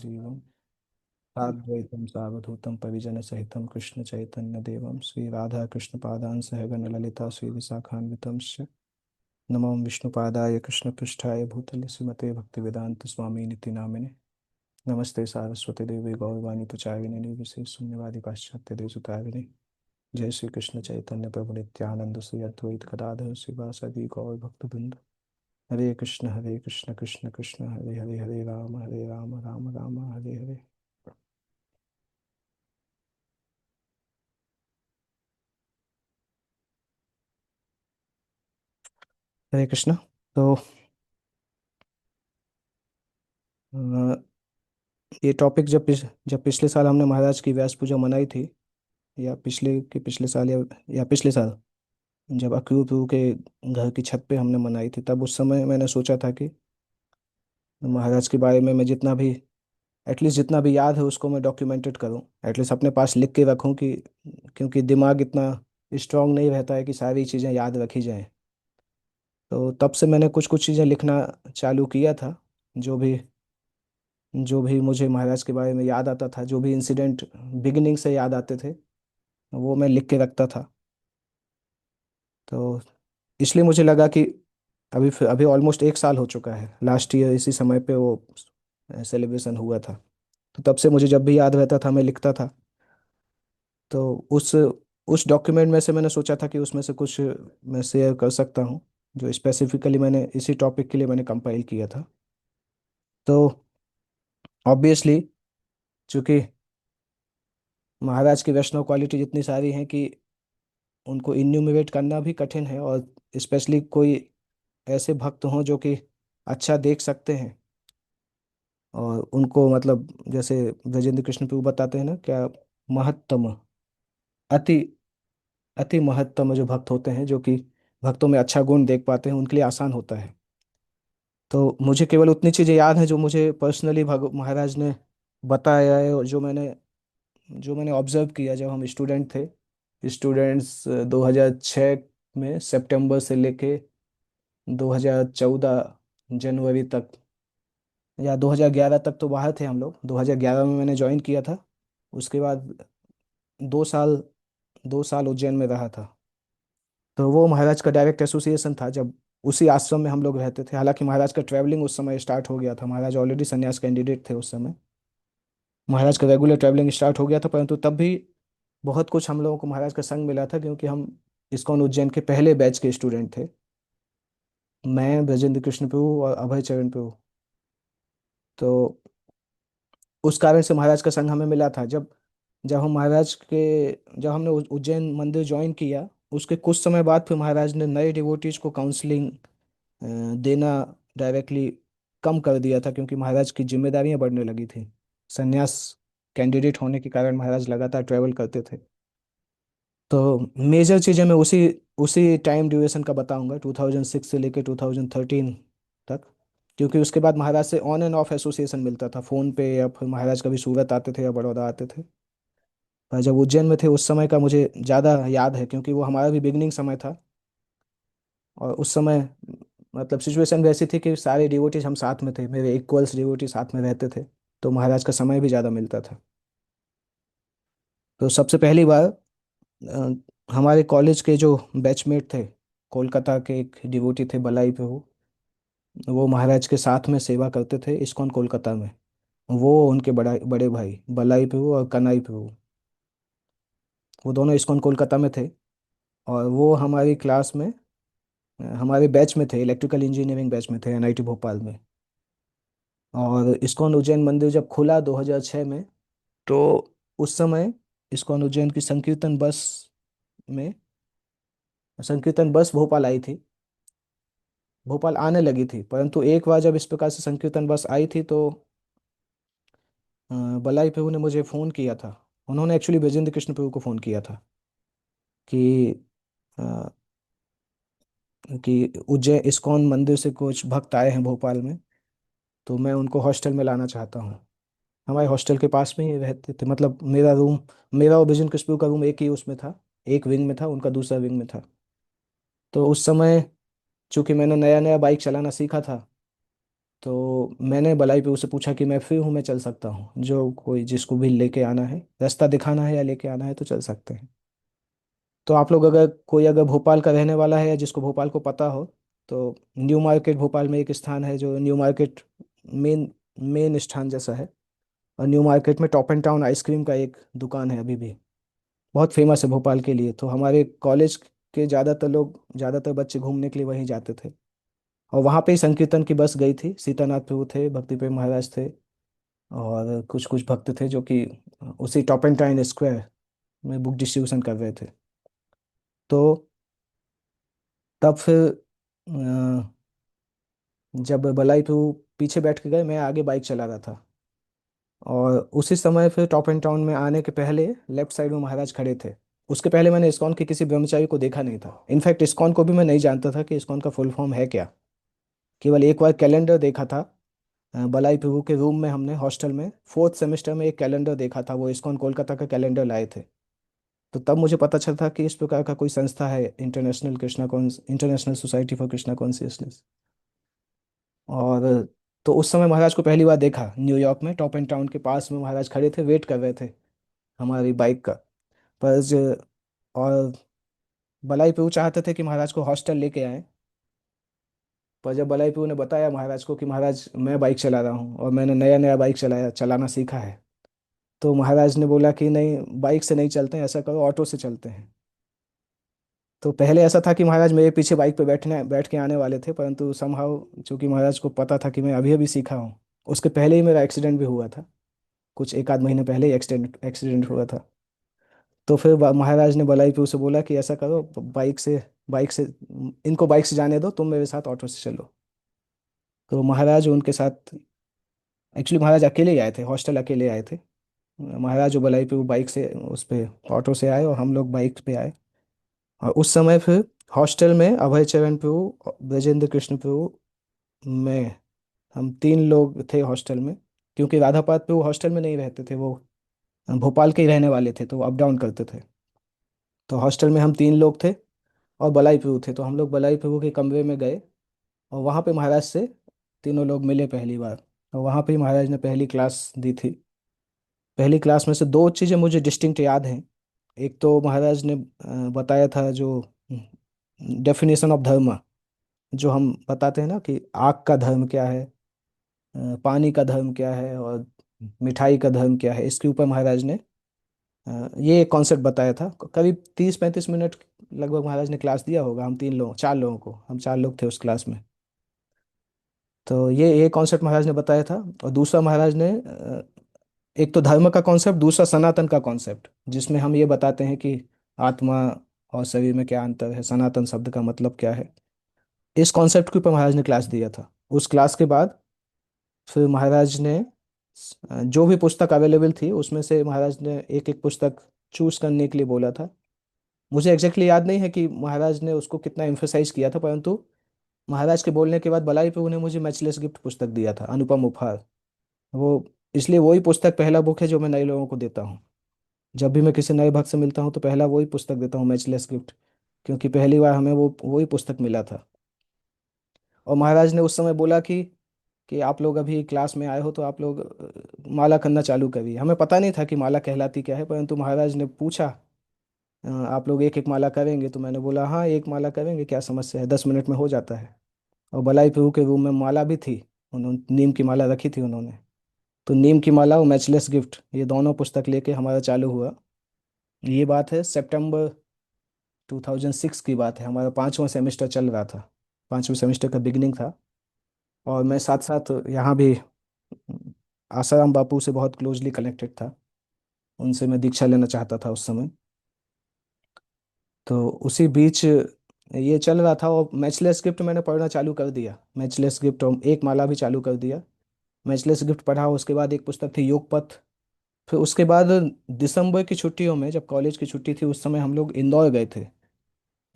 जीवम साद्वैतम सावधूतम परिजन सहितम कृष्ण चैतन्य देवम श्री राधा कृष्ण पादान सहगण ललिता श्री विशाखान्वितम नमो विष्णुपादाय कृष्ण पृष्ठाय भूतले श्रीमते भक्तिवेदांत स्वामी निति नामिने नमस्ते सारस्वती देवी गौरवाणी प्रचारिणे निर्विशेष शून्यवादी पाश्चात्य देशुतारिणे जय श्री कृष्ण चैतन्य प्रभु नित्यानंद श्री अद्वैत गदाधर शिवासदि गौर भक्तवृंद हरे कृष्ण कृष्ण कृष्ण हरे हरे हरे राम राम राम हरे हरे। हरे कृष्ण। तो अ, ये टॉपिक जब पिछले साल हमने महाराज की व्यास पूजा मनाई थी, या पिछले साल या पिछले साल जब अक्रूर प्रभु के घर की छत पे हमने मनाई थी, तब उस समय मैंने सोचा था कि महाराज के बारे में मैं जितना भी एटलीस्ट जितना भी याद है उसको मैं डॉक्यूमेंटेड करूं, एटलीस्ट अपने पास लिख के रखूं कि क्योंकि दिमाग इतना स्ट्रांग नहीं रहता है कि सारी चीज़ें याद रखी जाएं। तो तब से मैंने कुछ कुछ चीज़ें लिखना चालू किया था। जो भी जो भी मुझे महाराज के बारे में याद आता था, जो भी इंसिडेंट बिगिनिंग से याद आते थे, वो मैं लिख के रखता था। तो इसलिए मुझे लगा कि अभी ऑलमोस्ट एक साल हो चुका है, लास्ट ईयर इसी समय पे वो सेलिब्रेशन हुआ था। तो तब से मुझे जब भी याद रहता था मैं लिखता था। तो उस डॉक्यूमेंट में से मैंने सोचा था कि उसमें से कुछ मैं शेयर कर सकता हूँ, जो स्पेसिफिकली मैंने इसी टॉपिक के लिए मैंने कंपाइल किया था। तो ऑब्वियसली, चूंकि महाराज की वैष्णव क्वालिटी जितनी सारी हैं कि उनको इन्यूमरेट करना भी कठिन है, और स्पेशली कोई ऐसे भक्त हों जो कि अच्छा देख सकते हैं, और उनको मतलब जैसे ब्रजेंद्र कृष्ण प्रभु बताते हैं ना, क्या महत्तम, अति अति महत्तम जो भक्त होते हैं, जो कि भक्तों में अच्छा गुण देख पाते हैं, उनके लिए आसान होता है। तो मुझे केवल उतनी चीज़ें याद हैं जो मुझे पर्सनली भग महाराज ने बताया है, और जो मैंने ऑब्जर्व किया जब हम स्टूडेंट थे। स्टूडेंट्स 2006 में सितंबर से लेके 2014 जनवरी तक, या 2011 तक तो बाहर थे हम लोग। 2011 में मैंने ज्वाइन किया था। उसके बाद 2 साल 2 साल उज्जैन में रहा था। तो वो महाराज का डायरेक्ट एसोसिएशन था जब उसी आश्रम में हम लोग रहते थे। हालांकि महाराज का ट्रैवलिंग उस समय स्टार्ट हो गया था, महाराज ऑलरेडी संन्यास कैंडिडेट थे उस समय। महाराज का रेगुलर ट्रैवलिंग स्टार्ट हो गया था, परंतु तब भी बहुत कुछ हम लोगों को महाराज का संग मिला था, क्योंकि हम इस्कॉन उज्जैन के पहले बैच के स्टूडेंट थे। मैं, ब्रजेंद्र कृष्ण प्रभु और अभय चरण प्रभु। तो उस कारण से महाराज का संग हमें मिला था। जब जब हम महाराज के जब हमने उज्जैन मंदिर ज्वाइन किया, उसके कुछ समय बाद फिर महाराज ने नए डिवोटीज को काउंसलिंग देना डायरेक्टली कम कर दिया था, क्योंकि महाराज की जिम्मेदारियां बढ़ने लगी थी। संन्यास कैंडिडेट होने के कारण महाराज लगातार ट्रैवल करते थे। तो मेजर चीज़ें मैं उसी उसी टाइम ड्यूरेशन का बताऊंगा, 2006 से लेकर 2013 तक। क्योंकि उसके बाद महाराज से ऑन एंड ऑफ एसोसिएशन मिलता था फ़ोन पे, या फिर महाराज कभी सूरत आते थे या बड़ौदा आते थे। पर जब उज्जैन में थे उस समय का मुझे ज़्यादा याद है, क्योंकि वो हमारा भी बिगनिंग समय था। और उस समय मतलब सिचुएशन वैसी थी कि सारे डिवोटीज हम साथ में थे, मेरे इक्वल्स डिवोटी साथ में रहते थे। तो महाराज का समय भी ज़्यादा मिलता था। तो सबसे पहली बार हमारे कॉलेज के जो बैचमेट थे, कोलकाता के एक डिवोटी थे बलाई प्रभु। वो महाराज के साथ में सेवा करते थे इस्कॉन कोलकाता में। वो उनके बड़ा बड़े भाई बलाई प्रभु और कनाई प्रभु, वो दोनों इस्कॉन कोलकाता में थे। और वो हमारी क्लास में हमारे बैच में थे, इलेक्ट्रिकल इंजीनियरिंग बैच में थे एनआईटी भोपाल में। और इस्कॉन उज्जैन मंदिर जब खुला 2006 में, तो उस समय इस्कॉन उज्जैन की में संकीर्तन बस भोपाल आई थी, भोपाल आने लगी थी। परंतु एक बार जब इस प्रकार से संकीर्तन बस आई थी, तो बलाई प्रभु ने मुझे फ़ोन किया था। उन्होंने एक्चुअली ब्रजेंद्र कृष्ण प्रभु को फ़ोन किया था कि अ, कि उज्जैन इस्कॉन मंदिर से कुछ भक्त आए हैं भोपाल में, तो मैं उनको हॉस्टल में लाना चाहता हूँ। हमारे हॉस्टल के पास में ही रहते थे, मतलब मेरा और ब्रजेंद्र कृष्ण प्रभु का रूम एक ही उसमें था, एक विंग में था, उनका दूसरा विंग में था। तो उस समय चूंकि मैंने नया नया बाइक चलाना सीखा था, तो मैंने बलाई पे उसे पूछा कि मैं फ्री हूँ, मैं चल सकता हूँ, जो कोई जिसको भी लेके आना है, रास्ता दिखाना है या लेके आना है तो चल सकते हैं। तो आप लोग अगर कोई अगर भोपाल का रहने वाला है या जिसको भोपाल को पता हो, तो न्यू मार्केट भोपाल में एक स्थान है जो न्यू मार्केट मेन मेन स्थान जैसा है। और न्यू मार्केट में टॉप एंड टाउन आइसक्रीम का एक दुकान है अभी भी, बहुत फेमस है भोपाल के लिए। तो हमारे कॉलेज के ज़्यादातर बच्चे घूमने के लिए वहीं जाते थे। और वहाँ पे ही संकीर्तन की बस गई थी, सीतानाथ प्रभु थे, भक्ति प्रेम महाराज थे, और कुछ कुछ भक्त थे जो कि उसी टॉप एंड टाउन स्क्वायर में बुक डिस्ट्रीब्यूशन कर रहे थे। तो तब फिर जब बलाई प्रभु पीछे बैठ के गए, मैं आगे बाइक चला रहा था। और उसी समय फिर टॉप एंड टाउन में आने के पहले लेफ्ट साइड में महाराज खड़े थे। उसके पहले मैंने इस्कॉन के किसी ब्रह्मचारी को देखा नहीं था, इनफैक्ट इस्कॉन को भी मैं नहीं जानता था कि इस्कॉन का फुल फॉर्म है क्या। केवल एक बार कैलेंडर देखा था, बलाई प्रभु के रूम में हमने हॉस्टल में फोर्थ सेमेस्टर में एक कैलेंडर देखा था, वो इस्कॉन कोलकाता का कैलेंडर लाए थे। तो तब मुझे पता चला था कि इस प्रकार का कोई संस्था है, international society for Krishna consciousness. और तो उस समय महाराज को पहली बार देखा न्यूयॉर्क में, टॉप एंड टाउन के पास में महाराज खड़े थे, वेट कर रहे थे हमारी बाइक का। पर और बलाई प्रभु चाहते थे कि महाराज को हॉस्टल लेके आए। पर जब बलाई प्रभु ने बताया महाराज को कि महाराज मैं बाइक चला रहा हूँ और मैंने नया नया बाइक चलाना सीखा है, तो महाराज ने बोला कि नहीं, बाइक से नहीं चलते हैं, ऐसा करो ऑटो से चलते हैं। तो पहले ऐसा था कि महाराज मेरे पीछे बाइक पे बैठ के आने वाले थे, परंतु समहाउ चूंकि महाराज को पता था कि मैं अभी अभी सीखा हूँ, उसके पहले ही मेरा एक्सीडेंट भी हुआ था, कुछ एक आध महीने पहले ही एक्सीडेंट एक्सीडेंट हुआ था। तो फिर महाराज ने बलाई पे उसे बोला कि ऐसा करो, बाइक से इनको बाइक से जाने दो, तुम मेरे साथ ऑटो से चलो। तो महाराज उनके साथ, एक्चुअली महाराज अकेले ही आए थे, हॉस्टल अकेले आए थे। महाराज और बलाई पे वो बाइक से उस पे ऑटो से आए और हम लोग बाइक पे आए। और उस समय फिर हॉस्टल में अभय चरण प्रभु, ब्रजेंद्र कृष्ण प्रभु, मैं, हम तीन लोग थे हॉस्टल में। क्योंकि राधापाद प्रभु हॉस्टल में नहीं रहते थे, वो भोपाल के ही रहने वाले थे, तो वो अप डाउन करते थे। तो हॉस्टल में हम तीन लोग थे और बलाई प्रभु थे, तो हम लोग बलाई प्रभु के कमरे में गए। और वहाँ पे महाराज से तीनों लोग मिले पहली बार। और वहाँ पे ही महाराज ने पहली क्लास दी थी। पहली क्लास में से दो चीज़ें मुझे डिस्टिंक्ट याद हैं। एक तो महाराज ने बताया था जो डेफिनेशन ऑफ धर्म, जो हम बताते हैं ना कि आग का धर्म क्या है, पानी का धर्म क्या है, और मिठाई का धर्म क्या है, इसके ऊपर महाराज ने ये कॉन्सेप्ट बताया था। करीब 30-35 मिनट लगभग महाराज ने क्लास दिया होगा, हम तीन लोग चार लोगों को, हम चार लोग थे उस क्लास में। तो ये कॉन्सेप्ट महाराज ने बताया था। और दूसरा महाराज ने एक तो धर्म का कॉन्सेप्ट, दूसरा सनातन का कॉन्सेप्ट, जिसमें हम ये बताते हैं कि आत्मा और शरीर में क्या अंतर है, सनातन शब्द का मतलब क्या है। इस कॉन्सेप्ट के ऊपर महाराज ने क्लास दिया था। उस क्लास के बाद फिर महाराज ने जो भी पुस्तक अवेलेबल थी उसमें से महाराज ने एक एक पुस्तक चूज करने के लिए बोला था। मुझे एग्जैक्टली याद नहीं है कि महाराज ने उसको कितना एम्फेसाइज किया था, परंतु महाराज के बोलने के बाद बलाई प्रभु ने मुझे मैचलेस गिफ्ट पुस्तक दिया था, अनुपम उपहार। वो इसलिए वही पुस्तक पहला बुक है जो मैं नए लोगों को देता हूँ। जब भी मैं किसी नए भक्त से मिलता हूँ तो पहला वही पुस्तक देता हूँ, मैचलेस गिफ्ट। क्योंकि पहली बार हमें वो वही पुस्तक मिला था। और महाराज ने उस समय बोला कि आप लोग अभी क्लास में आए हो तो आप लोग माला करना चालू करिए। हमें पता नहीं था कि माला कहलाती क्या है, परंतु महाराज ने पूछा आप लोग एक एक माला करेंगे? तो मैंने बोला हाँ, एक माला करेंगे, क्या समस्या है, 10 मिनट में हो जाता है। और बलाई प्रभु के रूम में माला भी थी, उन्होंने नीम की माला रखी थी उन्होंने। तो नीम की माला और मैचलेस गिफ्ट, ये दोनों पुस्तक लेके हमारा चालू हुआ। ये बात है सितंबर 2006 की बात है, हमारा पांचवा सेमेस्टर चल रहा था, पांचवें सेमेस्टर का बिगिनिंग था। और मैं साथ साथ यहाँ भी आसाराम बापू से बहुत क्लोजली कनेक्टेड था, उनसे मैं दीक्षा लेना चाहता था उस समय। तो उसी बीच ये चल रहा था और मैचलेस गिफ्ट मैंने पढ़ना चालू कर दिया, मैचलेस गिफ्ट, और एक माला भी चालू कर दिया। मैचलेस गिफ्ट पढ़ा, उसके बाद एक पुस्तक थी योग पथ। फिर उसके बाद दिसंबर की छुट्टियों में, जब कॉलेज की छुट्टी थी, उस समय हम लोग इंदौर गए थे।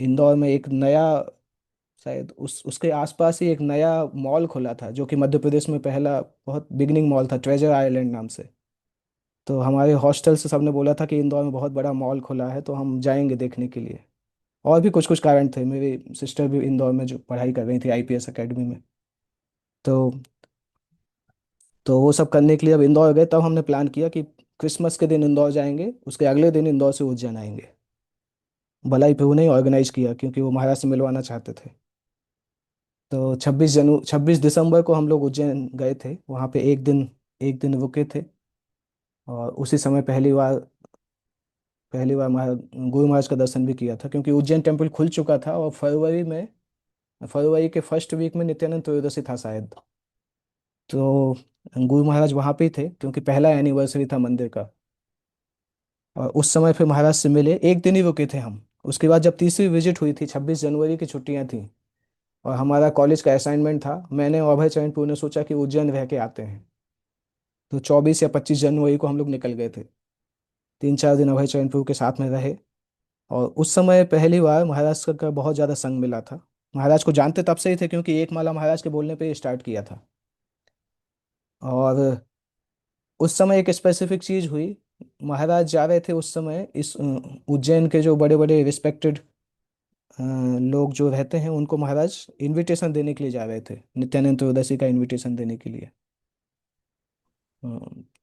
इंदौर में एक नया, शायद उसके आसपास ही एक नया मॉल खुला था, जो कि मध्य प्रदेश में पहला बहुत बिगनिंग मॉल था, ट्रेजर आइलैंड नाम से। तो हमारे हॉस्टल से सबने बोला था कि इंदौर में बहुत बड़ा मॉल खुला है, तो हम जाएंगे देखने के लिए। और भी कुछ कुछ कारण थे, मेरी सिस्टर भी इंदौर में जो पढ़ाई कर रही थी आईपीएस एकेडमी में। तो तो वो सब करने के लिए अब इंदौर गए, तब हमने प्लान किया कि क्रिसमस के दिन इंदौर जाएंगे, उसके अगले दिन इंदौर से उज्जैन आएंगे। भलाई पे उन्हें ऑर्गेनाइज किया क्योंकि वो महाराज से मिलवाना चाहते थे। तो 26 दिसंबर को हम लोग उज्जैन गए थे, वहाँ पे एक दिन रुके थे। और उसी समय पहली बार गुरु महाराज का दर्शन भी किया था, क्योंकि उज्जैन टेम्पल खुल चुका था और फरवरी के फर्स्ट वीक में नित्यानंद त्रयोदशी था शायद। तो गुरु महाराज वहाँ पे ही थे क्योंकि पहला एनिवर्सरी था मंदिर का। और उस समय फिर महाराज से मिले, एक दिन ही रुके थे हम। उसके बाद जब तीसरी विजिट हुई थी, 26 जनवरी की छुट्टियां थी और हमारा कॉलेज का असाइनमेंट था, मैंने और अभय चैनपुर ने सोचा कि उज्जैन रह के आते हैं। तो 24 या 25 जनवरी को हम लोग निकल गए थे। 3-4 दिन अभय चैनपुर के साथ में रहे। और उस समय पहली बार महाराज का बहुत ज़्यादा संग मिला था। महाराज को जानते तब से ही थे क्योंकि एक माला महाराज के बोलने पे ही स्टार्ट किया था। और उस समय एक स्पेसिफिक चीज़ हुई। महाराज जा रहे थे उस समय, इस उज्जैन के जो बड़े बड़े रिस्पेक्टेड लोग जो रहते हैं उनको महाराज इनविटेशन देने के लिए जा रहे थे, नित्यानंद त्रयोदशी का इनविटेशन देने के लिए।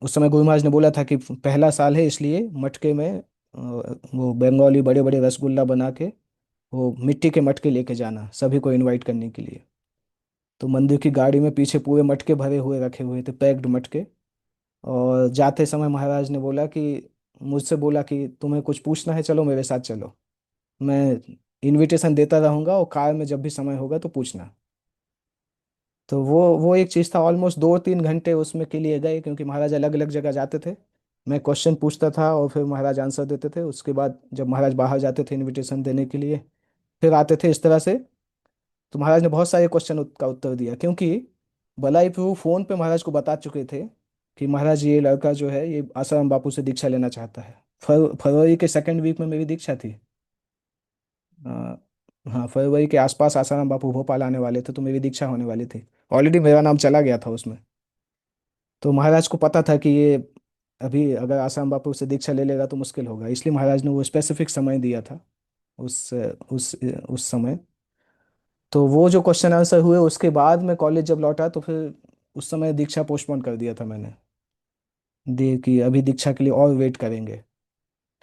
उस समय गुरु महाराज ने बोला था कि पहला साल है, इसलिए मटके में वो बंगाली बड़े बड़े रसगुल्ला बना के वो मिट्टी के मटके लेके जाना सभी को इनवाइट करने के लिए। तो मंदिर की गाड़ी में पीछे पूरे मटके भरे हुए रखे हुए थे, पैक्ड मटके। और जाते समय महाराज ने बोला कि मुझसे बोला कि तुम्हें कुछ पूछना है, चलो मेरे साथ चलो, मैं इनविटेशन देता रहूंगा और कार में जब भी समय होगा तो पूछना। तो वो एक चीज़ था, ऑलमोस्ट 2-3 घंटे उसमें के लिए गए क्योंकि महाराज अलग अलग जगह जाते थे। मैं क्वेश्चन पूछता था और फिर महाराज आंसर देते थे। उसके बाद जब महाराज बाहर जाते थे इनविटेशन देने के लिए, फिर आते थे इस तरह से। तो महाराज ने बहुत सारे क्वेश्चन का उत्तर दिया, क्योंकि भलाई प्रभु फोन पे महाराज को बता चुके थे कि महाराज ये लड़का जो है ये आसाराम बापू से दीक्षा लेना चाहता है। फरवरी के सेकंड वीक में मेरी दीक्षा थी। अ, हाँ, फरवरी के आसपास आसाराम बापू भोपाल आने वाले थे, तो मेरी दीक्षा होने वाली थी। ऑलरेडी मेरा नाम चला गया था उसमें। तो महाराज को पता था कि ये अभी अगर आसाराम बापू से दीक्षा ले लेगा तो मुश्किल होगा, इसलिए महाराज ने वो स्पेसिफिक समय दिया था उस उस समय। तो वो जो क्वेश्चन आंसर हुए उसके बाद मैं कॉलेज जब लौटा तो फिर उस समय दीक्षा पोस्टपोन कर दिया था मैंने। दे कि अभी दीक्षा के लिए और वेट करेंगे।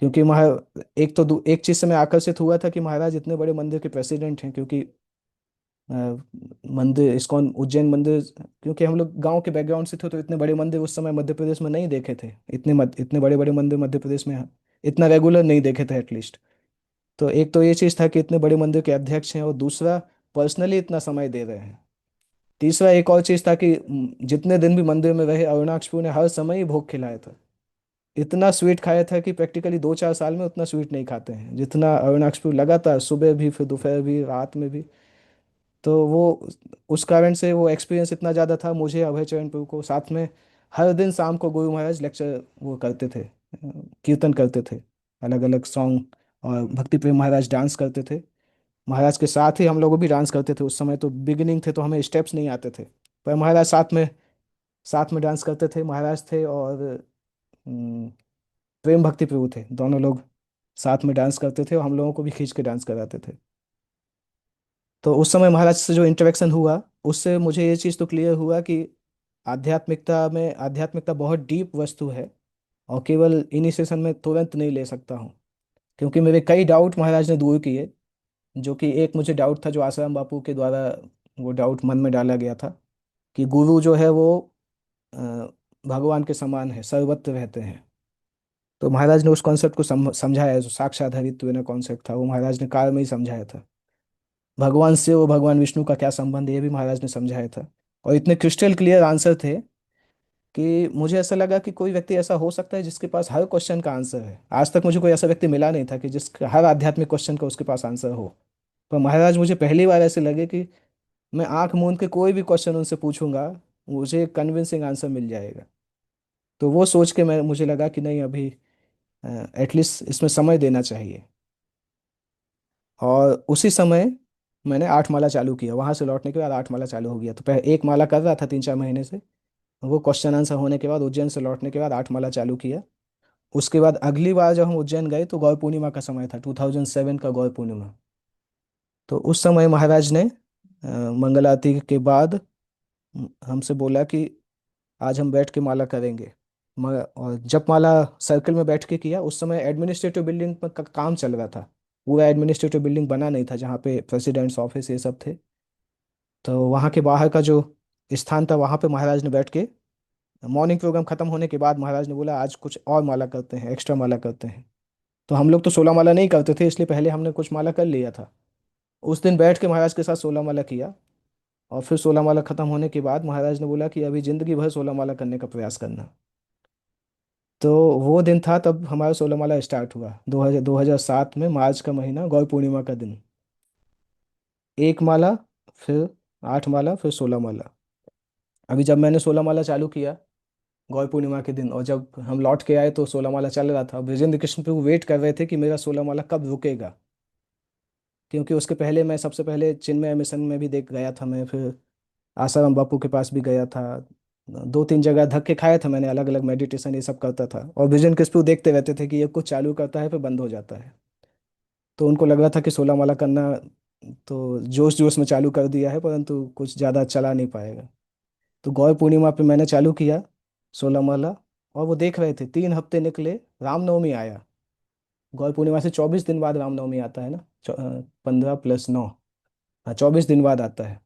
क्योंकि एक चीज से मैं आकर्षित हुआ था कि महाराज इतने बड़े मंदिर के प्रेसिडेंट हैं, क्योंकि अ, मंदिर इस्कॉन उज्जैन मंदिर, क्योंकि हम लोग गांव के बैकग्राउंड से थे तो इतने बड़े मंदिर उस समय मध्य प्रदेश में नहीं देखे थे। इतने बड़े बड़े मंदिर मध्य प्रदेश में इतना रेगुलर नहीं देखे थे एटलीस्ट। तो एक तो ये चीज़ था कि इतने बड़े मंदिर के अध्यक्ष हैं, और दूसरा पर्सनली इतना समय दे रहे हैं। तीसरा एक और चीज़ था कि जितने दिन भी मंदिर में रहे अरुणाक्षपु ने हर समय ही भोग खिलाया था। इतना स्वीट खाया था कि प्रैक्टिकली 2-4 साल में उतना स्वीट नहीं खाते हैं जितना अरुणाक्षपु, लगातार सुबह भी फिर दोपहर भी रात में भी। तो वो उस कारण से वो एक्सपीरियंस इतना ज़्यादा था मुझे, अभय चरण प्रभु को साथ में। हर दिन शाम को गुरु महाराज लेक्चर वो करते थे, कीर्तन करते थे, अलग अलग सॉन्ग। और भक्ति प्रेम महाराज डांस करते थे। महाराज के साथ ही हम लोग भी डांस करते थे। उस समय तो बिगिनिंग थे तो हमें स्टेप्स नहीं आते थे, पर महाराज साथ में डांस करते थे। महाराज थे और प्रेम भक्ति प्रभु थे, दोनों लोग साथ में डांस करते थे और हम लोगों को भी खींच के डांस कराते थे। तो उस समय महाराज से जो इंटरेक्शन हुआ उससे मुझे ये चीज़ तो क्लियर हुआ कि आध्यात्मिकता बहुत डीप वस्तु है और केवल इनिशिएशन में तुरंत नहीं ले सकता हूँ। क्योंकि मेरे कई डाउट महाराज ने दूर किए। जो कि एक मुझे डाउट था जो आसाराम बापू के द्वारा वो डाउट मन में डाला गया था कि गुरु जो है वो अ, भगवान के समान है, सर्वत्र रहते हैं। तो महाराज ने उस कॉन्सेप्ट को समझाया, जो साक्षाधारित्व कॉन्सेप्ट था वो महाराज ने काल में ही समझाया था। भगवान से वो भगवान विष्णु का क्या संबंध है ये भी महाराज ने समझाया था। और इतने क्रिस्टल क्लियर आंसर थे कि मुझे ऐसा लगा कि कोई व्यक्ति ऐसा हो सकता है जिसके पास हर क्वेश्चन का आंसर है। आज तक मुझे कोई ऐसा व्यक्ति मिला नहीं था कि जिसका हर आध्यात्मिक क्वेश्चन का उसके पास आंसर हो। पर महाराज मुझे पहली बार ऐसे लगे कि मैं आंख मूंद के कोई भी क्वेश्चन उनसे पूछूंगा, मुझे कन्विंसिंग आंसर मिल जाएगा। तो वो सोच के मैं मुझे लगा कि नहीं, अभी एटलीस्ट इसमें समय देना चाहिए। और उसी समय मैंने 8 माला चालू किया। वहां से लौटने के बाद 8 माला चालू हो गया। तो पहले एक माला कर रहा था 3-4 महीने से। वो क्वेश्चन आंसर होने के बाद उज्जैन से लौटने के बाद 8 माला चालू किया। उसके बाद अगली बार जब हम उज्जैन गए तो गौर पूर्णिमा का समय था, 2007 का गौर पूर्णिमा। तो उस समय महाराज ने मंगल आरती के बाद हमसे बोला कि आज हम बैठ के माला करेंगे। और जब माला सर्कल में बैठ के किया, उस समय एडमिनिस्ट्रेटिव बिल्डिंग पर का काम चल रहा था। पूरा एडमिनिस्ट्रेटिव बिल्डिंग बना नहीं था जहाँ पे प्रेसिडेंट्स ऑफिस ये सब थे। तो वहाँ के बाहर का जो स्थान था, वहाँ पे महाराज ने बैठ के मॉर्निंग प्रोग्राम खत्म होने के बाद महाराज ने बोला आज कुछ और माला करते हैं, एक्स्ट्रा माला करते हैं। तो हम लोग तो 16 माला नहीं करते थे, इसलिए पहले हमने कुछ माला कर लिया था। उस दिन बैठ के महाराज के साथ 16 माला किया। और फिर 16 माला खत्म होने के बाद महाराज ने बोला कि अभी जिंदगी भर 16 माला करने का प्रयास करना। तो वो दिन था, तब हमारा 16 माला स्टार्ट हुआ 2007 में, मार्च का महीना, गौर पूर्णिमा का दिन। 1 माला, फिर 8 माला, फिर 16 माला। अभी जब मैंने 16 माला चालू किया गौर पूर्णिमा के दिन, और जब हम लौट के आए तो 16 माला चल रहा था। ब्रजेंद्र कृष्ण प्रभु वेट कर रहे थे कि मेरा 16 माला कब रुकेगा। क्योंकि उसके पहले मैं सबसे पहले चिन्मय मिशन में भी देख गया था मैं, फिर आसाराम बापू के पास भी गया था। 2-3 जगह धक्के खाए थे मैंने, अलग अलग मेडिटेशन ये सब करता था। और ब्रजेंद्र कृष्ण प्रभु देखते रहते थे कि ये कुछ चालू करता है फिर बंद हो जाता है। तो उनको लग रहा था कि 16 माला करना तो जोश जोश में चालू कर दिया है, परंतु कुछ ज़्यादा चला नहीं पाएगा। तो गौर पूर्णिमा पे मैंने चालू किया 16 माला। और वो देख रहे थे, 3 हफ्ते निकले, रामनवमी आया। गौर पूर्णिमा से 24 दिन बाद रामनवमी आता है ना, 15 + 9, हाँ 24 दिन बाद आता है।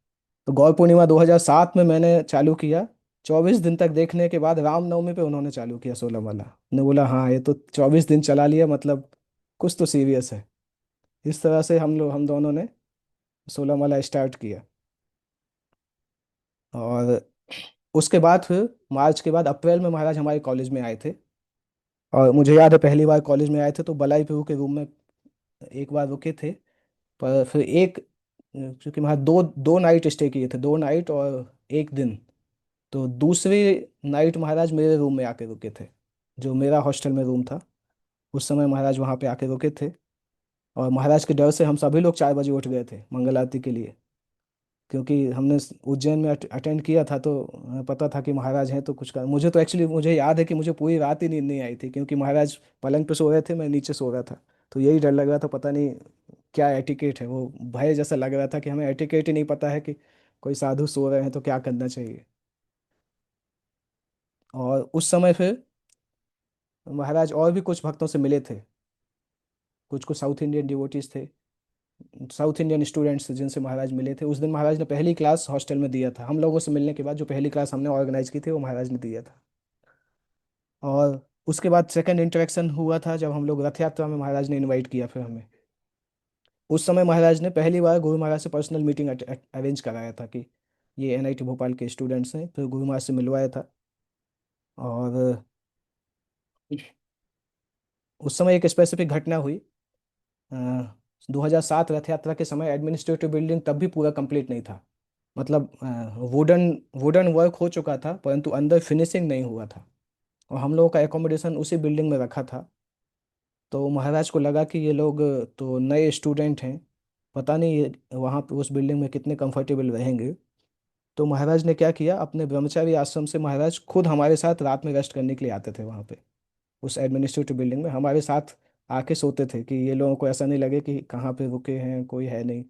तो गौर पूर्णिमा 2007 में मैंने चालू किया। 24 दिन तक देखने के बाद रामनवमी पे उन्होंने चालू किया 16 माला। ने बोला हाँ ये तो 24 दिन चला लिया, मतलब कुछ तो सीरियस है। इस तरह से हम दोनों ने 16 माला स्टार्ट किया। और उसके बाद फिर मार्च के बाद अप्रैल में महाराज हमारे कॉलेज में आए थे। और मुझे याद है पहली बार कॉलेज में आए थे तो बलाई प्रभु के रूम में एक बार रुके थे। पर फिर क्योंकि वहाँ दो दो नाइट स्टे किए थे, 2 नाइट और 1 दिन। तो दूसरी नाइट महाराज मेरे रूम में आके रुके थे, जो मेरा हॉस्टल में रूम था। उस समय महाराज वहाँ पे आके रुके थे। और महाराज के डर से हम सभी लोग 4 बजे उठ गए थे मंगल आरती के लिए। क्योंकि हमने उज्जैन में अटेंड किया था, तो पता था कि महाराज हैं तो कुछ कर। मुझे तो एक्चुअली मुझे याद है कि मुझे पूरी रात ही नींद नहीं आई थी, क्योंकि महाराज पलंग पे सो रहे थे, मैं नीचे सो रहा था। तो यही डर लग रहा था, पता नहीं क्या एटिकेट है, वो भय जैसा लग रहा था कि हमें एटिकेट ही नहीं पता है कि कोई साधु सो रहे हैं तो क्या करना चाहिए। और उस समय फिर महाराज और भी कुछ भक्तों से मिले थे। कुछ कुछ साउथ इंडियन डिवोटीज थे, साउथ इंडियन स्टूडेंट्स थे जिनसे महाराज मिले थे। उस दिन महाराज ने पहली क्लास हॉस्टल में दिया था। हम लोगों से मिलने के बाद जो पहली क्लास हमने ऑर्गेनाइज की थी वो महाराज ने दिया था। और उसके बाद सेकंड इंटरेक्शन हुआ था जब हम लोग रथ यात्रा में महाराज ने इनवाइट किया फिर हमें। उस समय महाराज ने पहली बार गुरु महाराज से पर्सनल मीटिंग अरेंज कराया था कि ये एनआईटी भोपाल के स्टूडेंट्स हैं, फिर गुरु महाराज से मिलवाया था। और उस समय एक स्पेसिफिक घटना हुई। 2007 रथ यात्रा के समय एडमिनिस्ट्रेटिव बिल्डिंग तब भी पूरा कंप्लीट नहीं था। मतलब वुडन वुडन वर्क हो चुका था, परंतु अंदर फिनिशिंग नहीं हुआ था। और हम लोगों का एकोमोडेशन उसी बिल्डिंग में रखा था। तो महाराज को लगा कि ये लोग तो नए स्टूडेंट हैं, पता नहीं ये वहाँ पे उस बिल्डिंग में कितने कंफर्टेबल रहेंगे। तो महाराज ने क्या किया, अपने ब्रह्मचारी आश्रम से महाराज खुद हमारे साथ रात में रेस्ट करने के लिए आते थे वहाँ पे। उस एडमिनिस्ट्रेटिव बिल्डिंग में हमारे साथ आके सोते थे कि ये लोगों को ऐसा नहीं लगे कि कहाँ पे रुके हैं, कोई है नहीं।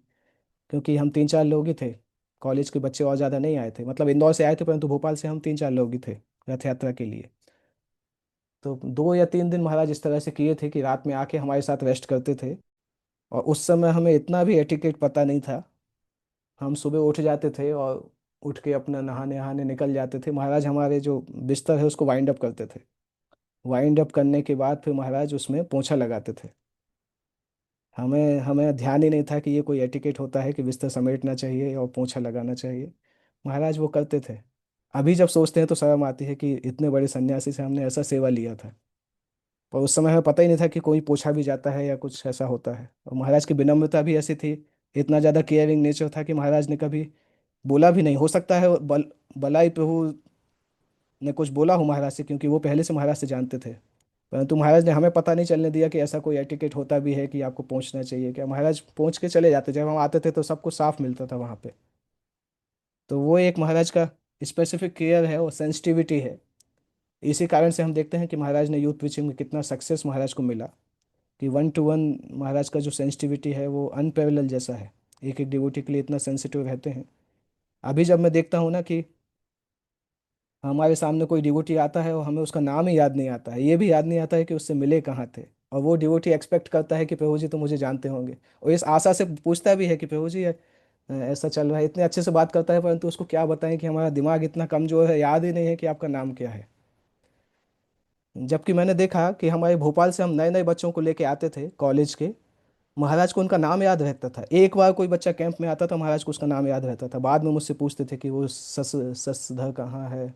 क्योंकि हम 3-4 लोग ही थे, कॉलेज के बच्चे और ज़्यादा नहीं आए थे। मतलब इंदौर से आए थे, परंतु भोपाल से हम 3-4 लोग ही थे रथ यात्रा के लिए। तो 2 या 3 दिन महाराज इस तरह से किए थे कि रात में आके हमारे साथ रेस्ट करते थे। और उस समय हमें इतना भी एटिकेट पता नहीं था। हम सुबह उठ जाते थे और उठ के अपना नहाने नहाने निकल जाते थे। महाराज हमारे जो बिस्तर है उसको वाइंड अप करते थे। वाइंड अप करने के बाद फिर महाराज उसमें पोंछा लगाते थे। हमें हमें ध्यान ही नहीं था कि ये कोई एटिकेट होता है कि बिस्तर समेटना चाहिए और पोंछा लगाना चाहिए। महाराज वो करते थे। अभी जब सोचते हैं तो शर्म आती है कि इतने बड़े सन्यासी से हमने ऐसा सेवा लिया था। पर उस समय हमें पता ही नहीं था कि कोई पूछा भी जाता है या कुछ ऐसा होता है। और महाराज की विनम्रता भी ऐसी थी, इतना ज़्यादा केयरिंग नेचर था कि महाराज ने कभी बोला भी नहीं। हो सकता है बलाई प्रभु ने कुछ बोला हो महाराज से, क्योंकि वो पहले से महाराज से जानते थे। परंतु महाराज ने हमें पता नहीं चलने दिया कि ऐसा कोई एटिकेट होता भी है कि आपको पहुंचना चाहिए क्या। महाराज पहुंच के चले जाते, जब हम आते थे तो सब कुछ साफ मिलता था वहाँ पे। तो वो एक महाराज का स्पेसिफिक केयर है और सेंसिटिविटी है। इसी कारण से हम देखते हैं कि महाराज ने यूथ प्रीचिंग में कितना सक्सेस महाराज को मिला। कि 1-to-1 महाराज का जो सेंसिटिविटी है वो अनपेरेलल जैसा है। एक एक डिवोटी के लिए इतना सेंसिटिव रहते हैं। अभी जब मैं देखता हूँ ना कि हमारे सामने कोई डिवोटी आता है और हमें उसका नाम ही याद नहीं आता है, ये भी याद नहीं आता है कि उससे मिले कहाँ थे। और वो डिवोटी एक्सपेक्ट करता है कि प्रभु जी तो मुझे जानते होंगे, और इस आशा से पूछता भी है कि प्रभु जी ऐसा चल रहा है, इतने अच्छे से बात करता है, परंतु उसको क्या बताएं कि हमारा दिमाग इतना कमजोर है, याद ही नहीं है कि आपका नाम क्या है। जबकि मैंने देखा कि हमारे भोपाल से हम नए नए बच्चों को लेके आते थे कॉलेज के, महाराज को उनका नाम याद रहता था। एक बार कोई बच्चा कैंप में आता था, महाराज को उसका नाम याद रहता था। बाद में मुझसे पूछते थे कि वो सस ससधर कहाँ है।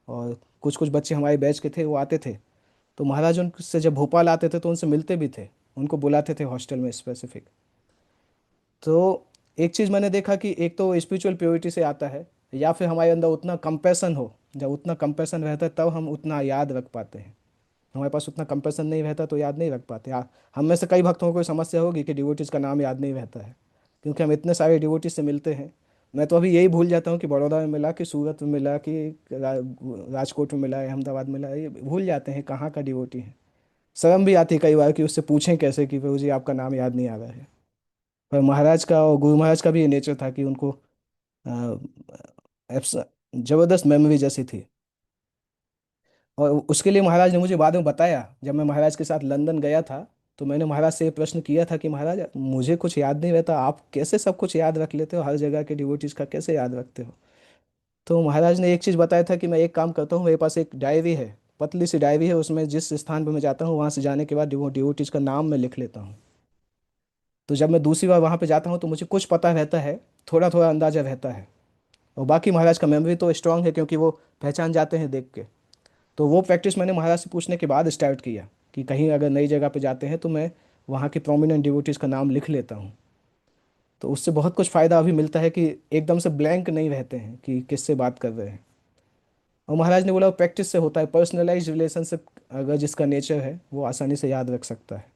और कुछ कुछ बच्चे हमारे बैच के थे, वो आते थे, तो महाराज उनसे जब भोपाल आते थे तो उनसे मिलते भी थे, उनको बुलाते थे हॉस्टल में स्पेसिफिक। तो एक चीज़ मैंने देखा कि एक तो स्पिरिचुअल प्योरिटी से आता है, या फिर हमारे अंदर उतना कंपैशन हो। जब उतना कंपैशन रहता है तब हम उतना याद रख पाते हैं। हमारे पास उतना कंपैशन नहीं रहता तो याद नहीं रख पाते। हम में से कई भक्तों को कोई समस्या होगी कि डिवोटीज का नाम याद नहीं रहता है, क्योंकि हम इतने सारे डिवोटीज से मिलते हैं। मैं तो अभी यही भूल जाता हूँ कि बड़ौदा में मिला, कि सूरत में मिला, कि राजकोट में मिला है, अहमदाबाद में मिला है, ये भूल जाते हैं कहाँ का डिवोटी है। शर्म भी आती है कई बार कि उससे पूछें कैसे कि प्रभु जी आपका नाम याद नहीं आ रहा है। पर महाराज का और गुरु महाराज का भी ये नेचर था कि उनको अ, जबरदस्त मेमोरी जैसी थी। और उसके लिए महाराज ने मुझे बाद में बताया, जब मैं महाराज के साथ लंदन गया था, तो मैंने महाराज से ये प्रश्न किया था कि महाराज मुझे कुछ याद नहीं रहता, आप कैसे सब कुछ याद रख लेते हो, हर जगह के डिवोटीज का कैसे याद रखते हो। तो महाराज ने एक चीज़ बताया था कि मैं एक काम करता हूँ, मेरे पास एक डायरी है, पतली सी डायरी है, उसमें जिस स्थान पर मैं जाता हूँ वहाँ से जाने के बाद डिवोटीज का नाम मैं लिख लेता हूँ। तो जब मैं दूसरी बार वहाँ पे जाता हूँ तो मुझे कुछ पता रहता है, थोड़ा थोड़ा अंदाजा रहता है। और बाकी महाराज का मेमोरी तो स्ट्रांग है, क्योंकि वो पहचान जाते हैं देख के। तो वो प्रैक्टिस मैंने महाराज से पूछने के बाद स्टार्ट किया, कि कहीं अगर नई जगह पे जाते हैं तो मैं वहाँ के प्रोमिनेंट डिवोटीज का नाम लिख लेता हूँ। तो उससे बहुत कुछ फ़ायदा अभी मिलता है कि एकदम से ब्लैंक नहीं रहते हैं कि किससे बात कर रहे हैं। और महाराज ने बोला प्रैक्टिस से होता है, पर्सनलाइज रिलेशनशिप अगर जिसका नेचर है वो आसानी से याद रख सकता है।